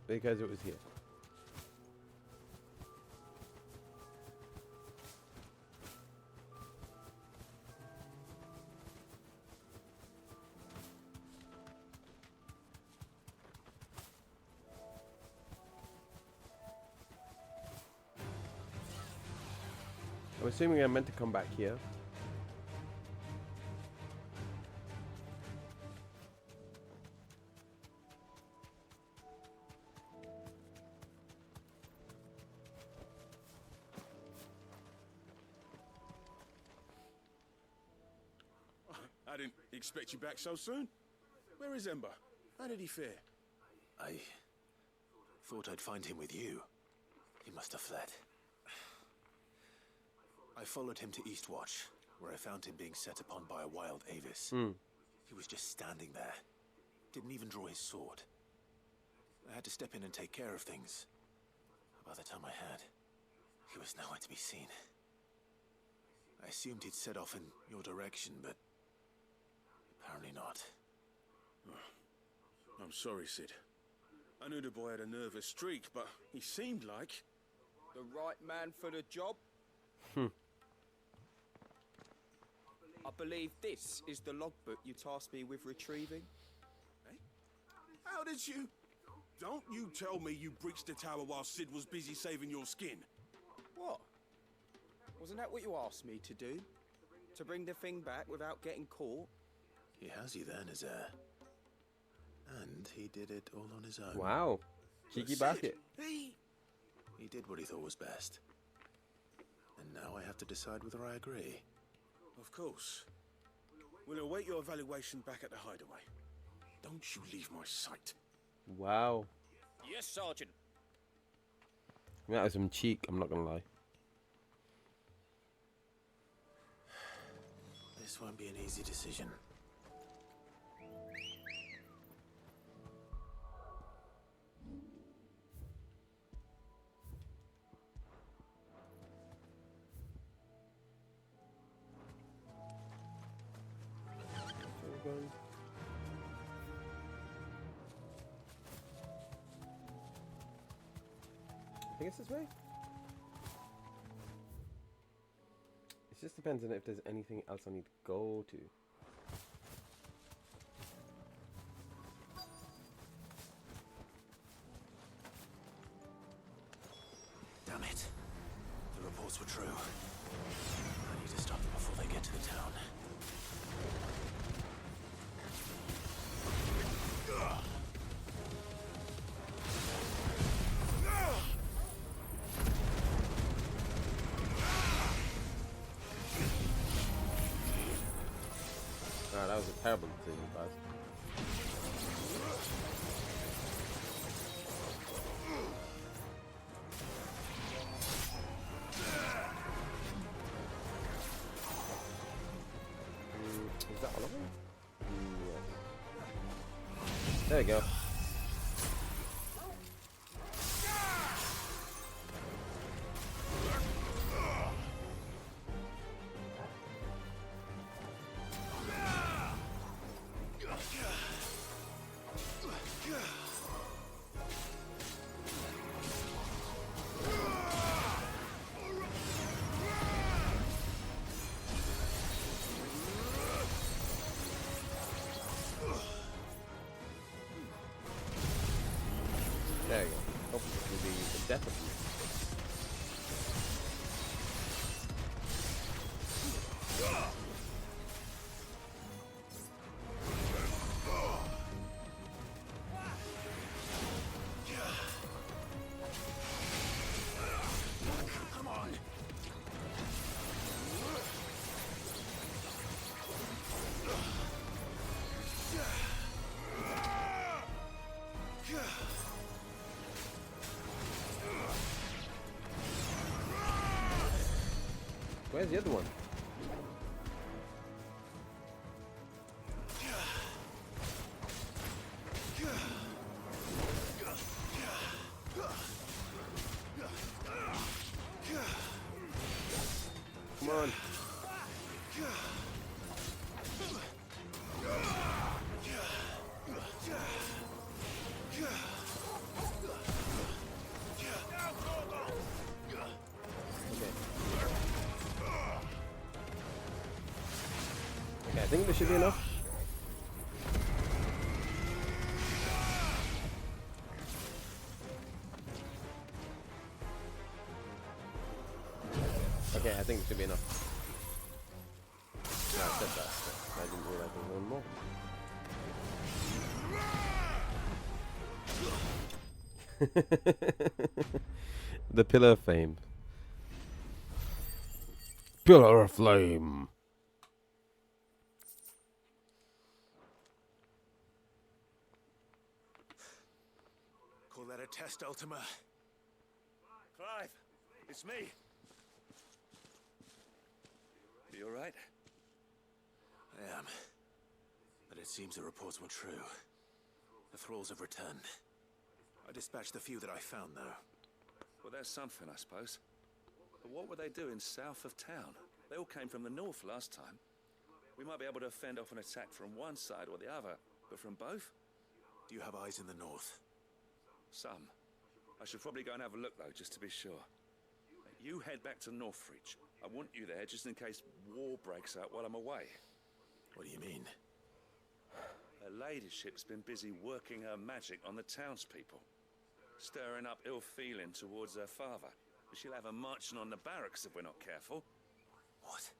Because it was here. I'm assuming I meant to come back here. I didn't expect you back so soon. Where is Ember? How did he fare? I thought I'd find him with you. He must have fled. I followed him to Eastwatch, where I found him being set upon by a wild Avis. He was just standing there. Didn't even draw his sword. I had to step in and take care of things. By the time I had, he was nowhere to be seen. I assumed he'd set off in your direction, but apparently not. I'm sorry, Sid. I knew the boy had a nervous streak, but he seemed like... The right man for the job? I believe this is the logbook you tasked me with retrieving. Eh? How did you... Don't you tell me you breached the tower while Sid was busy saving your skin. What? Wasn't that what you asked me to do? To bring the thing back without getting caught? He has you then, Nazaire. And he did it all on his own. Wow. Cheeky basket. He did what he thought was best. And now I have to decide whether I agree. Of course. We'll await your evaluation back at the hideaway. Don't you leave my sight. Wow. Yes, Sergeant. That was some cheek, I'm not gonna lie. This won't be an easy decision. I think it's this way. It just depends on if there's anything else I need to go to. Damn it. The reports were true. I need to stop them before they get to the town. Ah, that was a terrible decision, guys. Is that all of them? Yes. There we go. There you go. Hopefully it will be the death of you. Come on. Where's the other one? Come on. Okay, I think this should be enough. Okay, I think it should be enough. No, I said that. I didn't realize there was one more. The Pillar of Fame. Pillar of Flame. Call that a test, Ultima? Clive, it's me. You all right? I am. But it seems the reports were true. The thralls have returned. I dispatched the few that I found, though. Well, there's something, I suppose. But what were they doing south of town? They all came from the north last time. We might be able to fend off an attack from one side or the other, but from both? Do you have eyes in the north? Some. I should probably go and have a look, though, just to be sure. You head back to Northreach. I want you there just in case war breaks out while I'm away. What do you mean? Her ladyship's been busy working her magic on the townspeople, stirring up ill feeling towards her father. She'll have her marching on the barracks if we're not careful. What?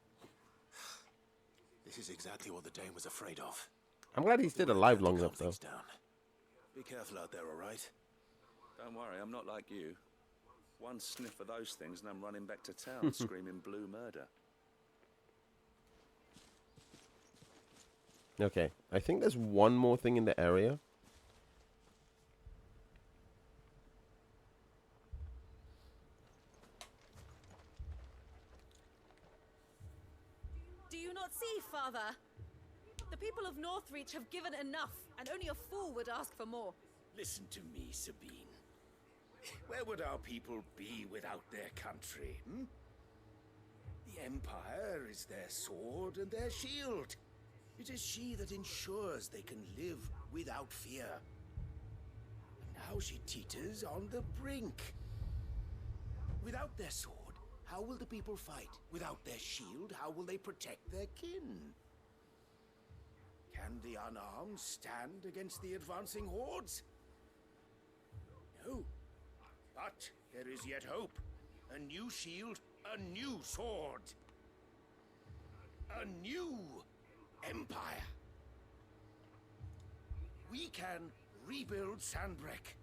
This is exactly what the Dane was afraid of. I'm glad he stayed alive long enough, though. Down. Be careful out there, all right? Don't worry, I'm not like you. One sniff of those things and I'm running back to town screaming blue murder. Okay, I think there's one more thing in the area. Do you not see, Father? The people of Northreach have given enough, and only a fool would ask for more. Listen to me, Sabine. Where would our people be without their country, hmm? The Empire is their sword and their shield. It is she that ensures they can live without fear. And now she teeters on the brink. Without their sword, how will the people fight? Without their shield, how will they protect their kin? Can the unarmed stand against the advancing hordes? No. But there is yet hope. A new shield, a new sword. A new empire. We can rebuild Sandbreck,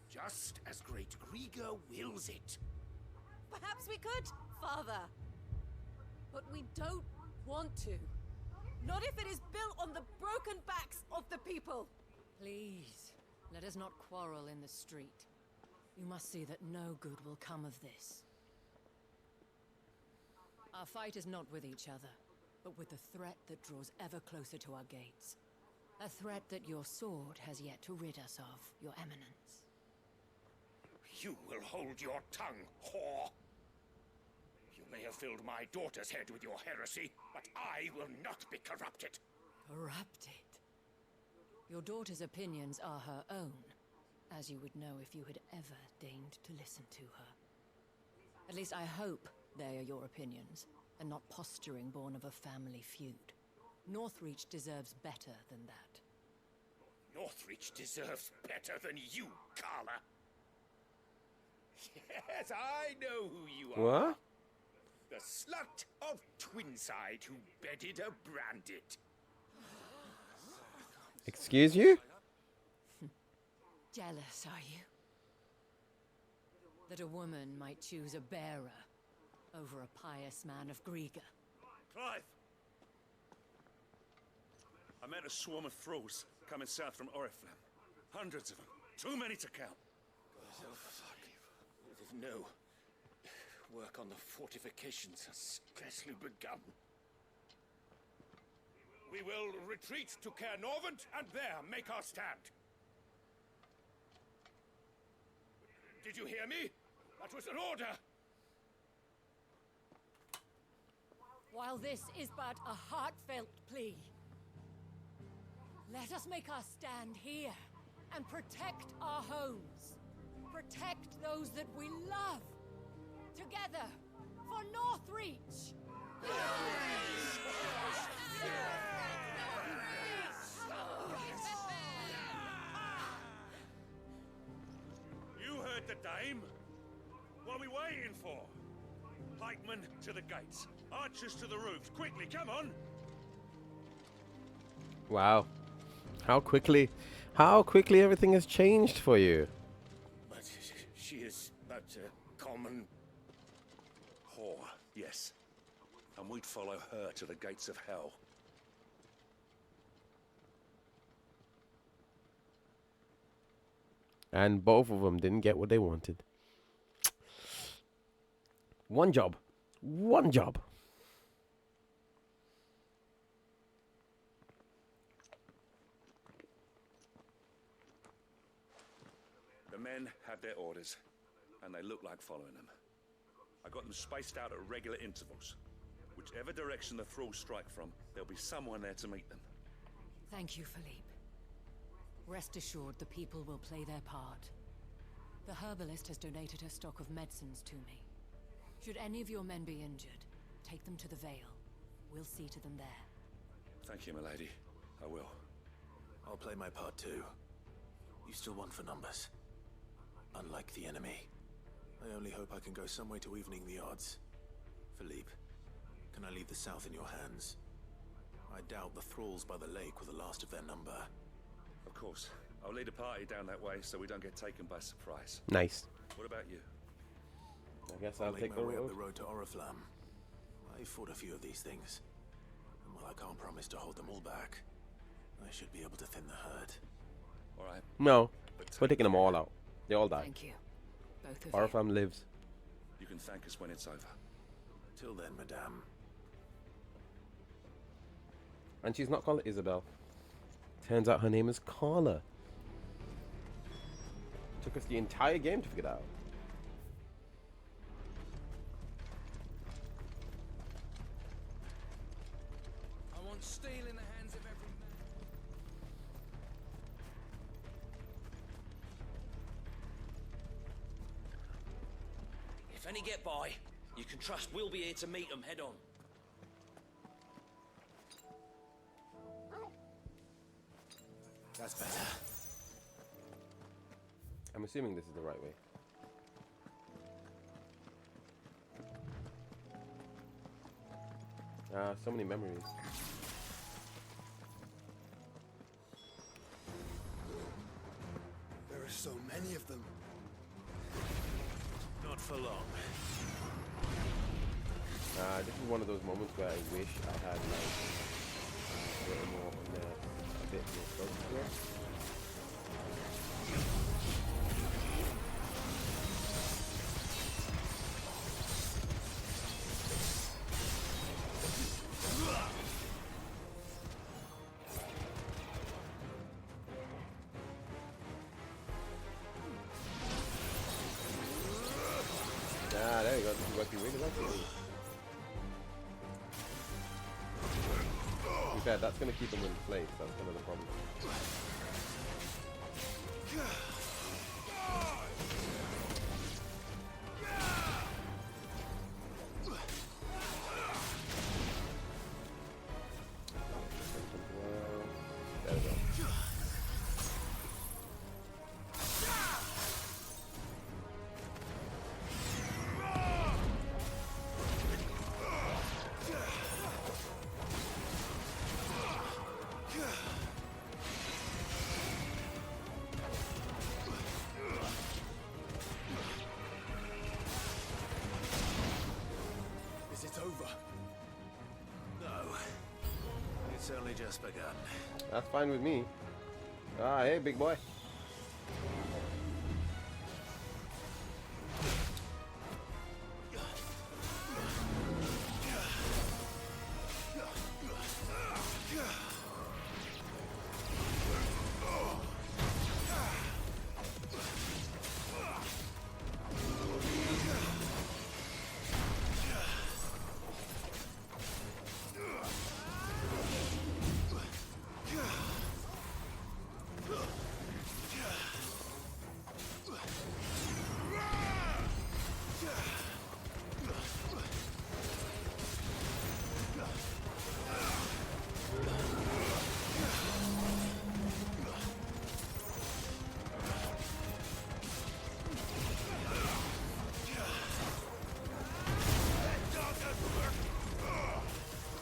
just as Great Grieger wills it. Perhaps we could, Father. But we don't want to. Not if it is built on the broken backs of the people. Please, let us not quarrel in the street. You must see that no good will come of this. Our fight is not with each other, but with the threat that draws ever closer to our gates. A threat that your sword has yet to rid us of, Your Eminence. You will hold your tongue, whore. You may have filled my daughter's head with your heresy, but I will not be corrupted. Corrupted? Your daughter's opinions are her own, as you would know if you had ever deigned to listen to her. At least I hope they are your opinions, and not posturing born of a family feud. Northreach deserves better than that. Northreach deserves better than you, Carla. Yes, I know who you are. What? The slut of Twinside who bedded a Brandit. Excuse you? Jealous, are you? That a woman might choose a bearer over a pious man of Grieger. Clive! I met a swarm of thralls coming south from Oriflamme. Hundreds of them. Too many to count. Oh, fuck. No. Work on the fortifications has scarcely begun. We will retreat to Caer Norvent and there make our stand. Did you hear me? That was an order. While this is but a heartfelt plea, let us make our stand here and protect our homes. Protect those that we love. Together, for Northreach! You heard the dame. What are we waiting for? Pikemen to the gates. Archers to the roofs. Quickly, come on! Wow. How quickly everything has changed for you. But she is but a common whore, yes. And we'd follow her to the gates of hell. And both of them didn't get what they wanted. One job. One job. The men had their orders, and they look like following them. I got them spaced out at regular intervals. Whichever direction the thralls strike from, there'll be someone there to meet them. Thank you, Philippe. Rest assured the people will play their part. The herbalist has donated her stock of medicines to me. Should any of your men be injured, take them to the Vale. We'll see to them there. Thank you, milady. I will. I'll play my part too. You still won for numbers. Unlike the enemy. I only hope I can go some way to evening the odds. Philippe, can I leave the south in your hands? I doubt the thralls by the lake were the last of their number. Of course. I'll lead a party down that way so we don't get taken by surprise. Nice. What about you? I guess I'll I'll make take my the way up road. the road to Oriflamme. I fought a few of these things. And while I can't promise to hold them all back, I should be able to thin the herd. All right. No, we're taking them all out. They all die. Thank you. Both of Our you. fam lives. You can thank us when it's over. Till then, madame. And she's not called Isabelle. Turns out her name is Carla. Took us the entire game to figure that out. I want steel in the hands of every man. If any get by, you can trust we'll be here to meet them head on. That's better. I'm assuming this is the right way. So many memories. There are so many of them. Not for long. This is one of those moments where I wish I had like a little more on there, a bit more focus to it. There you go. This is what you really like to do. To be fair, that's going to keep them in place. That's kind of the problem. There we go. Is it over? No. It's only just begun. That's fine with me. Ah, hey, big boy.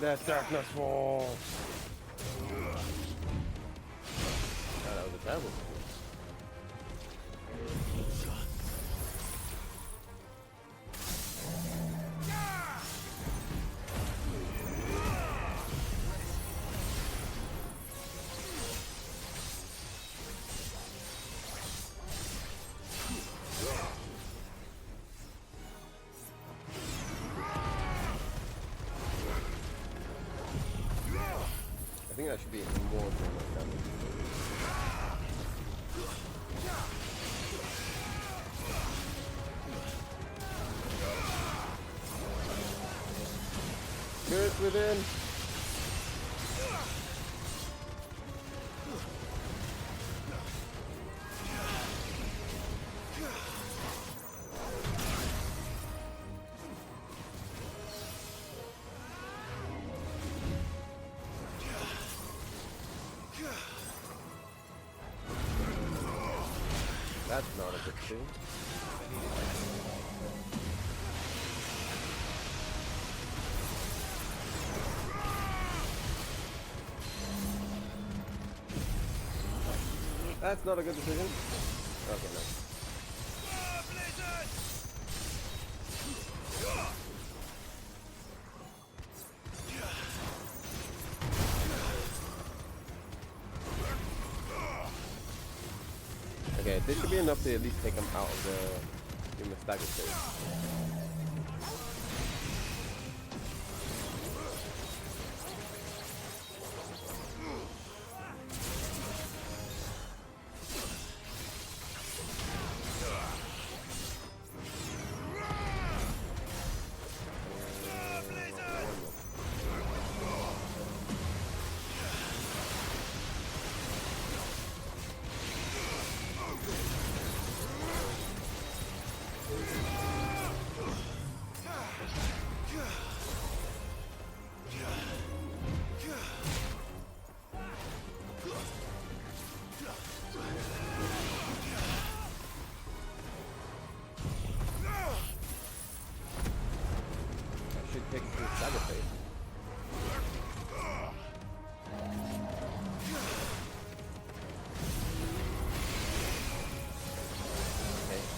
Let darkness fall. That was a terrible move. I think that should be more than like damage. Spirit within. That's not a good thing. That's not a good decision. Okay, no. Okay, this should be enough to at least take him out of the stagger phase.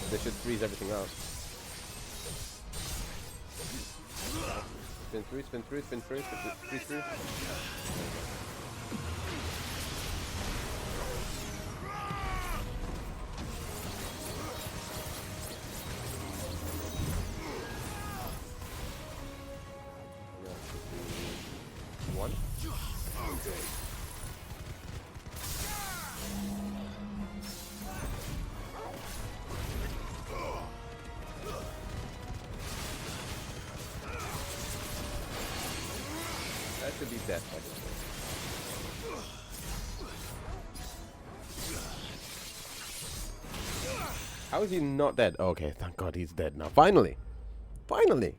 This should freeze everything out. Spin through, spin through, spin through, spin through. One. That should be dead, I think. How is he not dead? Okay, thank God he's dead now. Finally! Finally!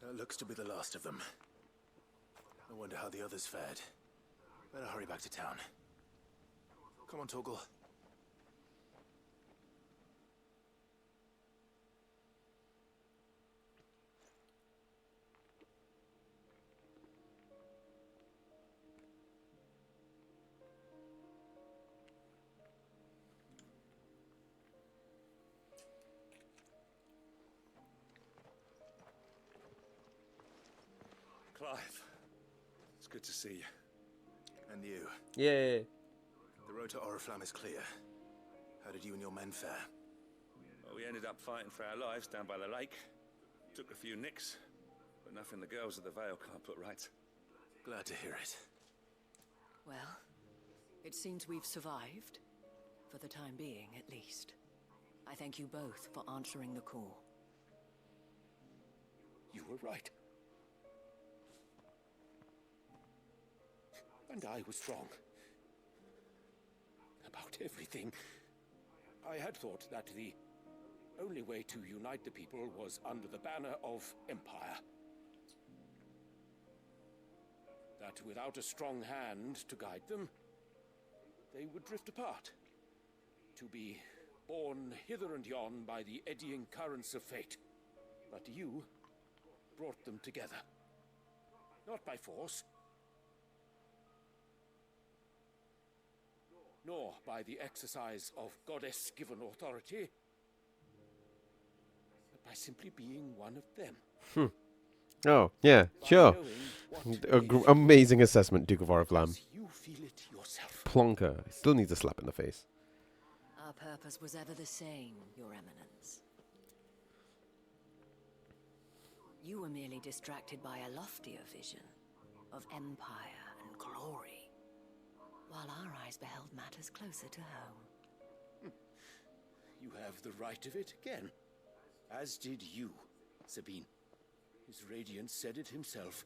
That looks to be the last of them. I wonder how the others fared. Better hurry back to town. Come on, Torgal. Clive, it's good to see you. And you. Yeah. The road to Oriflamme is clear. How did you and your men fare? Well, we ended up fighting for our lives down by the lake. Took a few nicks, but nothing the girls of the Vale can't put right. Glad to hear it. Well, it seems we've survived. For the time being, at least. I thank you both for answering the call. You were right. And I was wrong. About everything. I had thought that the only way to unite the people was under the banner of Empire. That without a strong hand to guide them, they would drift apart. To be borne hither and yon by the eddying currents of fate. But you brought them together. Not by force, nor by the exercise of goddess-given authority, but by simply being one of them. Oh, yeah, sure. Amazing assessment, Duke of Oriflamme. You feel it yourself. Plonker. Still needs a slap in the face. Our purpose was ever the same, Your Eminence. You were merely distracted by a loftier vision of empire and glory, while our eyes beheld matters closer to home. You have the right of it again. As did you, Sabine. His Radiance said it himself.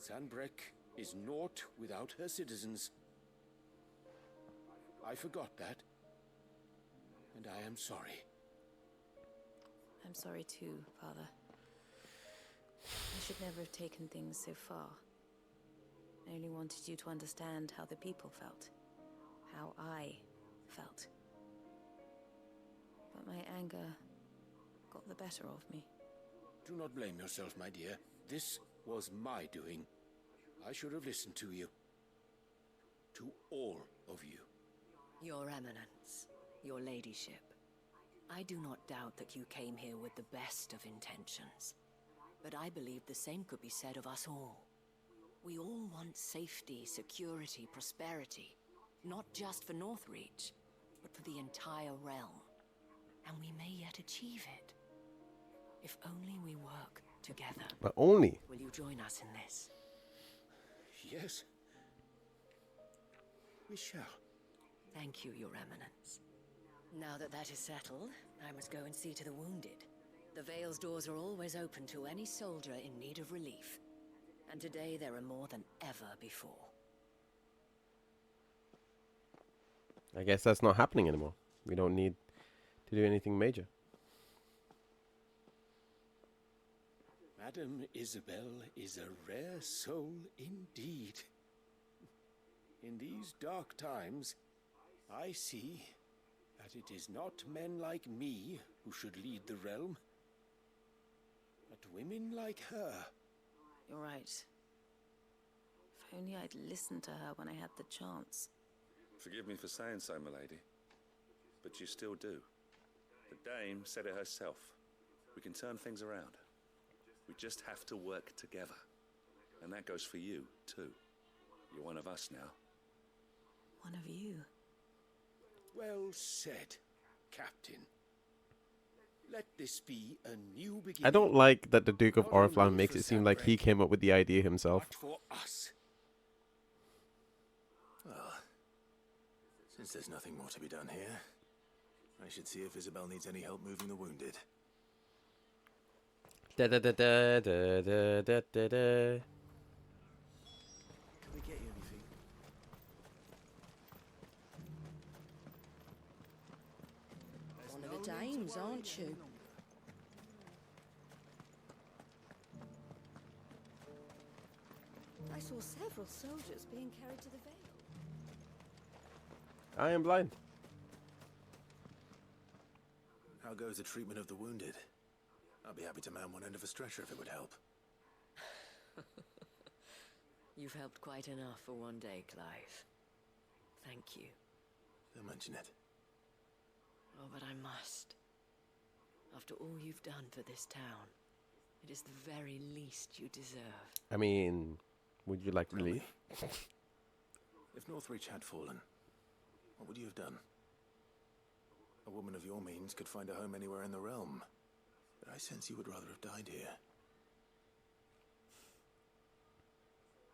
Sanbreque is naught without her citizens. I forgot that. And I am sorry. I'm sorry too, Father. I should never have taken things so far. I only wanted you to understand how the people felt. How I felt. But my anger got the better of me. Do not blame yourself, my dear. This was my doing. I should have listened to you. To all of you. Your Eminence, your Ladyship, I do not doubt that you came here with the best of intentions. But I believe the same could be said of us all. We all want safety, security, prosperity. Not just for Northreach, but for the entire realm. And we may yet achieve it. If only we work together. But only. Will you join us in this? Yes. We shall. Thank you, Your Eminence. Now that that is settled, I must go and see to the wounded. The Vale's doors are always open to any soldier in need of relief. And today there are more than ever before. I guess that's not happening anymore. We don't need to do anything major. Madame Isabelle is a rare soul indeed. In these dark times, I see that it is not men like me who should lead the realm, but women like her. You're right. If only I'd listened to her when I had the chance. Forgive me for saying so, milady, but you still do. The Dame said it herself. We can turn things around. We just have to work together. And that goes for you, too. You're one of us now. One of you. Well said, Captain. Let this be a new beginning. I don't like that the Duke of Not Oriflamme only makes for it seem like he Zabrak, came up with the idea himself. but for us. Well, since there's nothing more to be done here, I should see if Isabelle needs any help moving the wounded. Da da da da da da da da da. Can we get you anything? One of the dames, aren't you? I saw several soldiers being carried to the Vale. I am blind. How goes the treatment of the wounded? I'd be happy to man one end of a stretcher if it would help. You've helped quite enough for one day, Clive. Thank you. Don't mention it. Oh, but I must. After all you've done for this town, it is the very least you deserve. I mean, would you like relief? If Northreach had fallen, what would you have done? A woman of your means could find a home anywhere in the realm. But I sense you would rather have died here.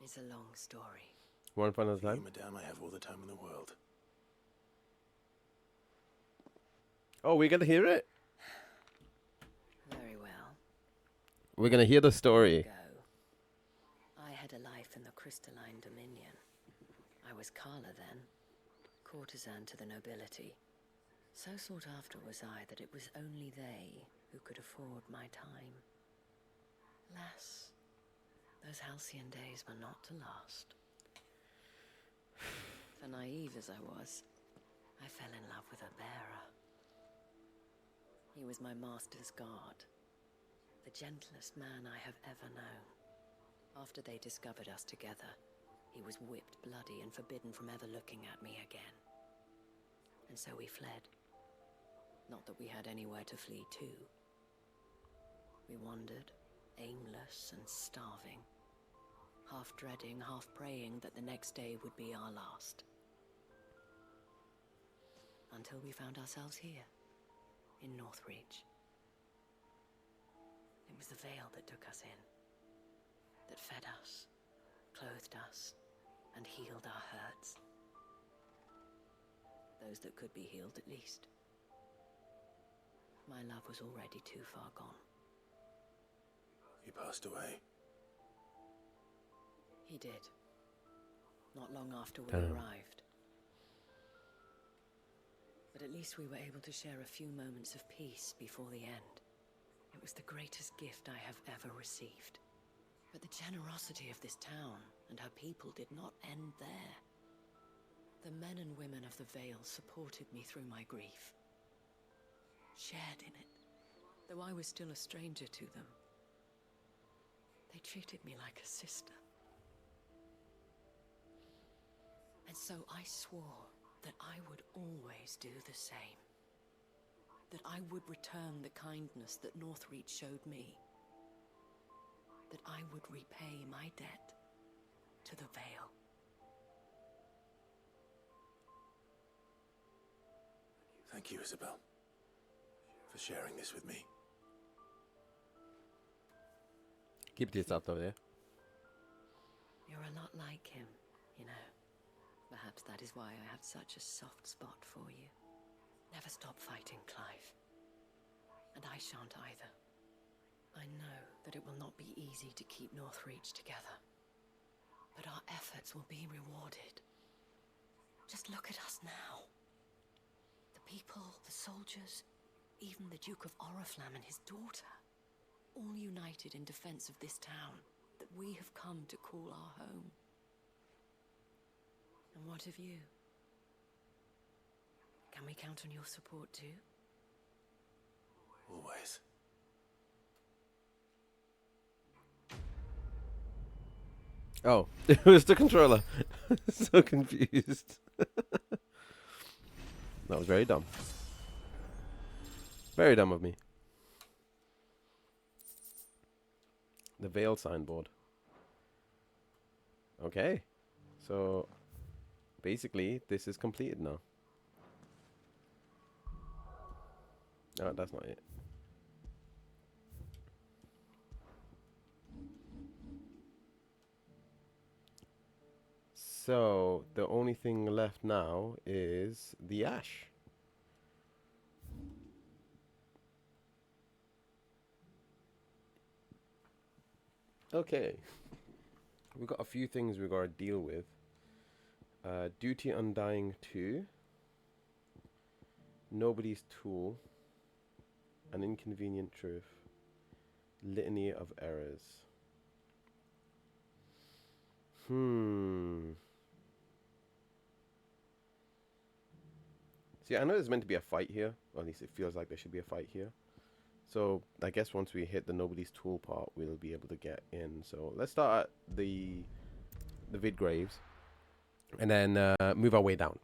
It's a long story. One final For you, time. madame, I have all the time in the world. Oh, we're gonna hear it. Very well. We're gonna hear the story. Go. I had a life in the crystalline dominion. I was Carla then, courtesan to the nobility. So sought after was I that it was only they who could afford my time. Alas, those halcyon days were not to last. For naive as I was, I fell in love with a bearer. He was my master's guard, the gentlest man I have ever known. After they discovered us together, he was whipped bloody and forbidden from ever looking at me again. And so we fled. Not that we had anywhere to flee to. We wandered, aimless and starving, half dreading, half praying that the next day would be our last. Until we found ourselves here, in Northreach. It was the Vale that took us in, that fed us, clothed us, and healed our hurts. Those that could be healed at least. My love was already too far gone. He passed away. He did. Not long after we Damn. arrived. But at least we were able to share a few moments of peace before the end. It was the greatest gift I have ever received. But the generosity of this town and her people did not end there. The men and women of the Vale supported me through my grief. Shared in it, though I was still a stranger to them. They treated me like a sister. And so I swore that I would always do the same. that I would return the kindness that Northreach showed me. That I would repay my debt to the Vale. Thank you, Isabelle, for sharing this with me. Keep it to yourself, though, yeah? You're a lot like him, you know. Perhaps that is why I have such a soft spot for you. Never stop fighting, Clive. And I shan't either. I know that it will not be easy to keep Northreach together. But our efforts will be rewarded. Just look at us now. The people, the soldiers, even the Duke of Oriflamme and his daughter. All united in defense of this town that we have come to call our home. And what of you? Can we count on your support too? Always. Oh, it was the controller. So confused. That was very dumb. Very dumb of me. The Vale signboard. Okay. So, basically, this is completed now. Oh, that's not it. So, the only thing left now is the ash. Okay. We've got a few things we've got to deal with. Duty Undying 2. Nobody's Tool. An Inconvenient Truth. Litany of Errors. See, I know there's meant to be a fight here. Or at least it feels like there should be a fight here. So, I guess once we hit the Nobody's Tool part, we'll be able to get in. So, let's start at the vid graves. And then move our way down,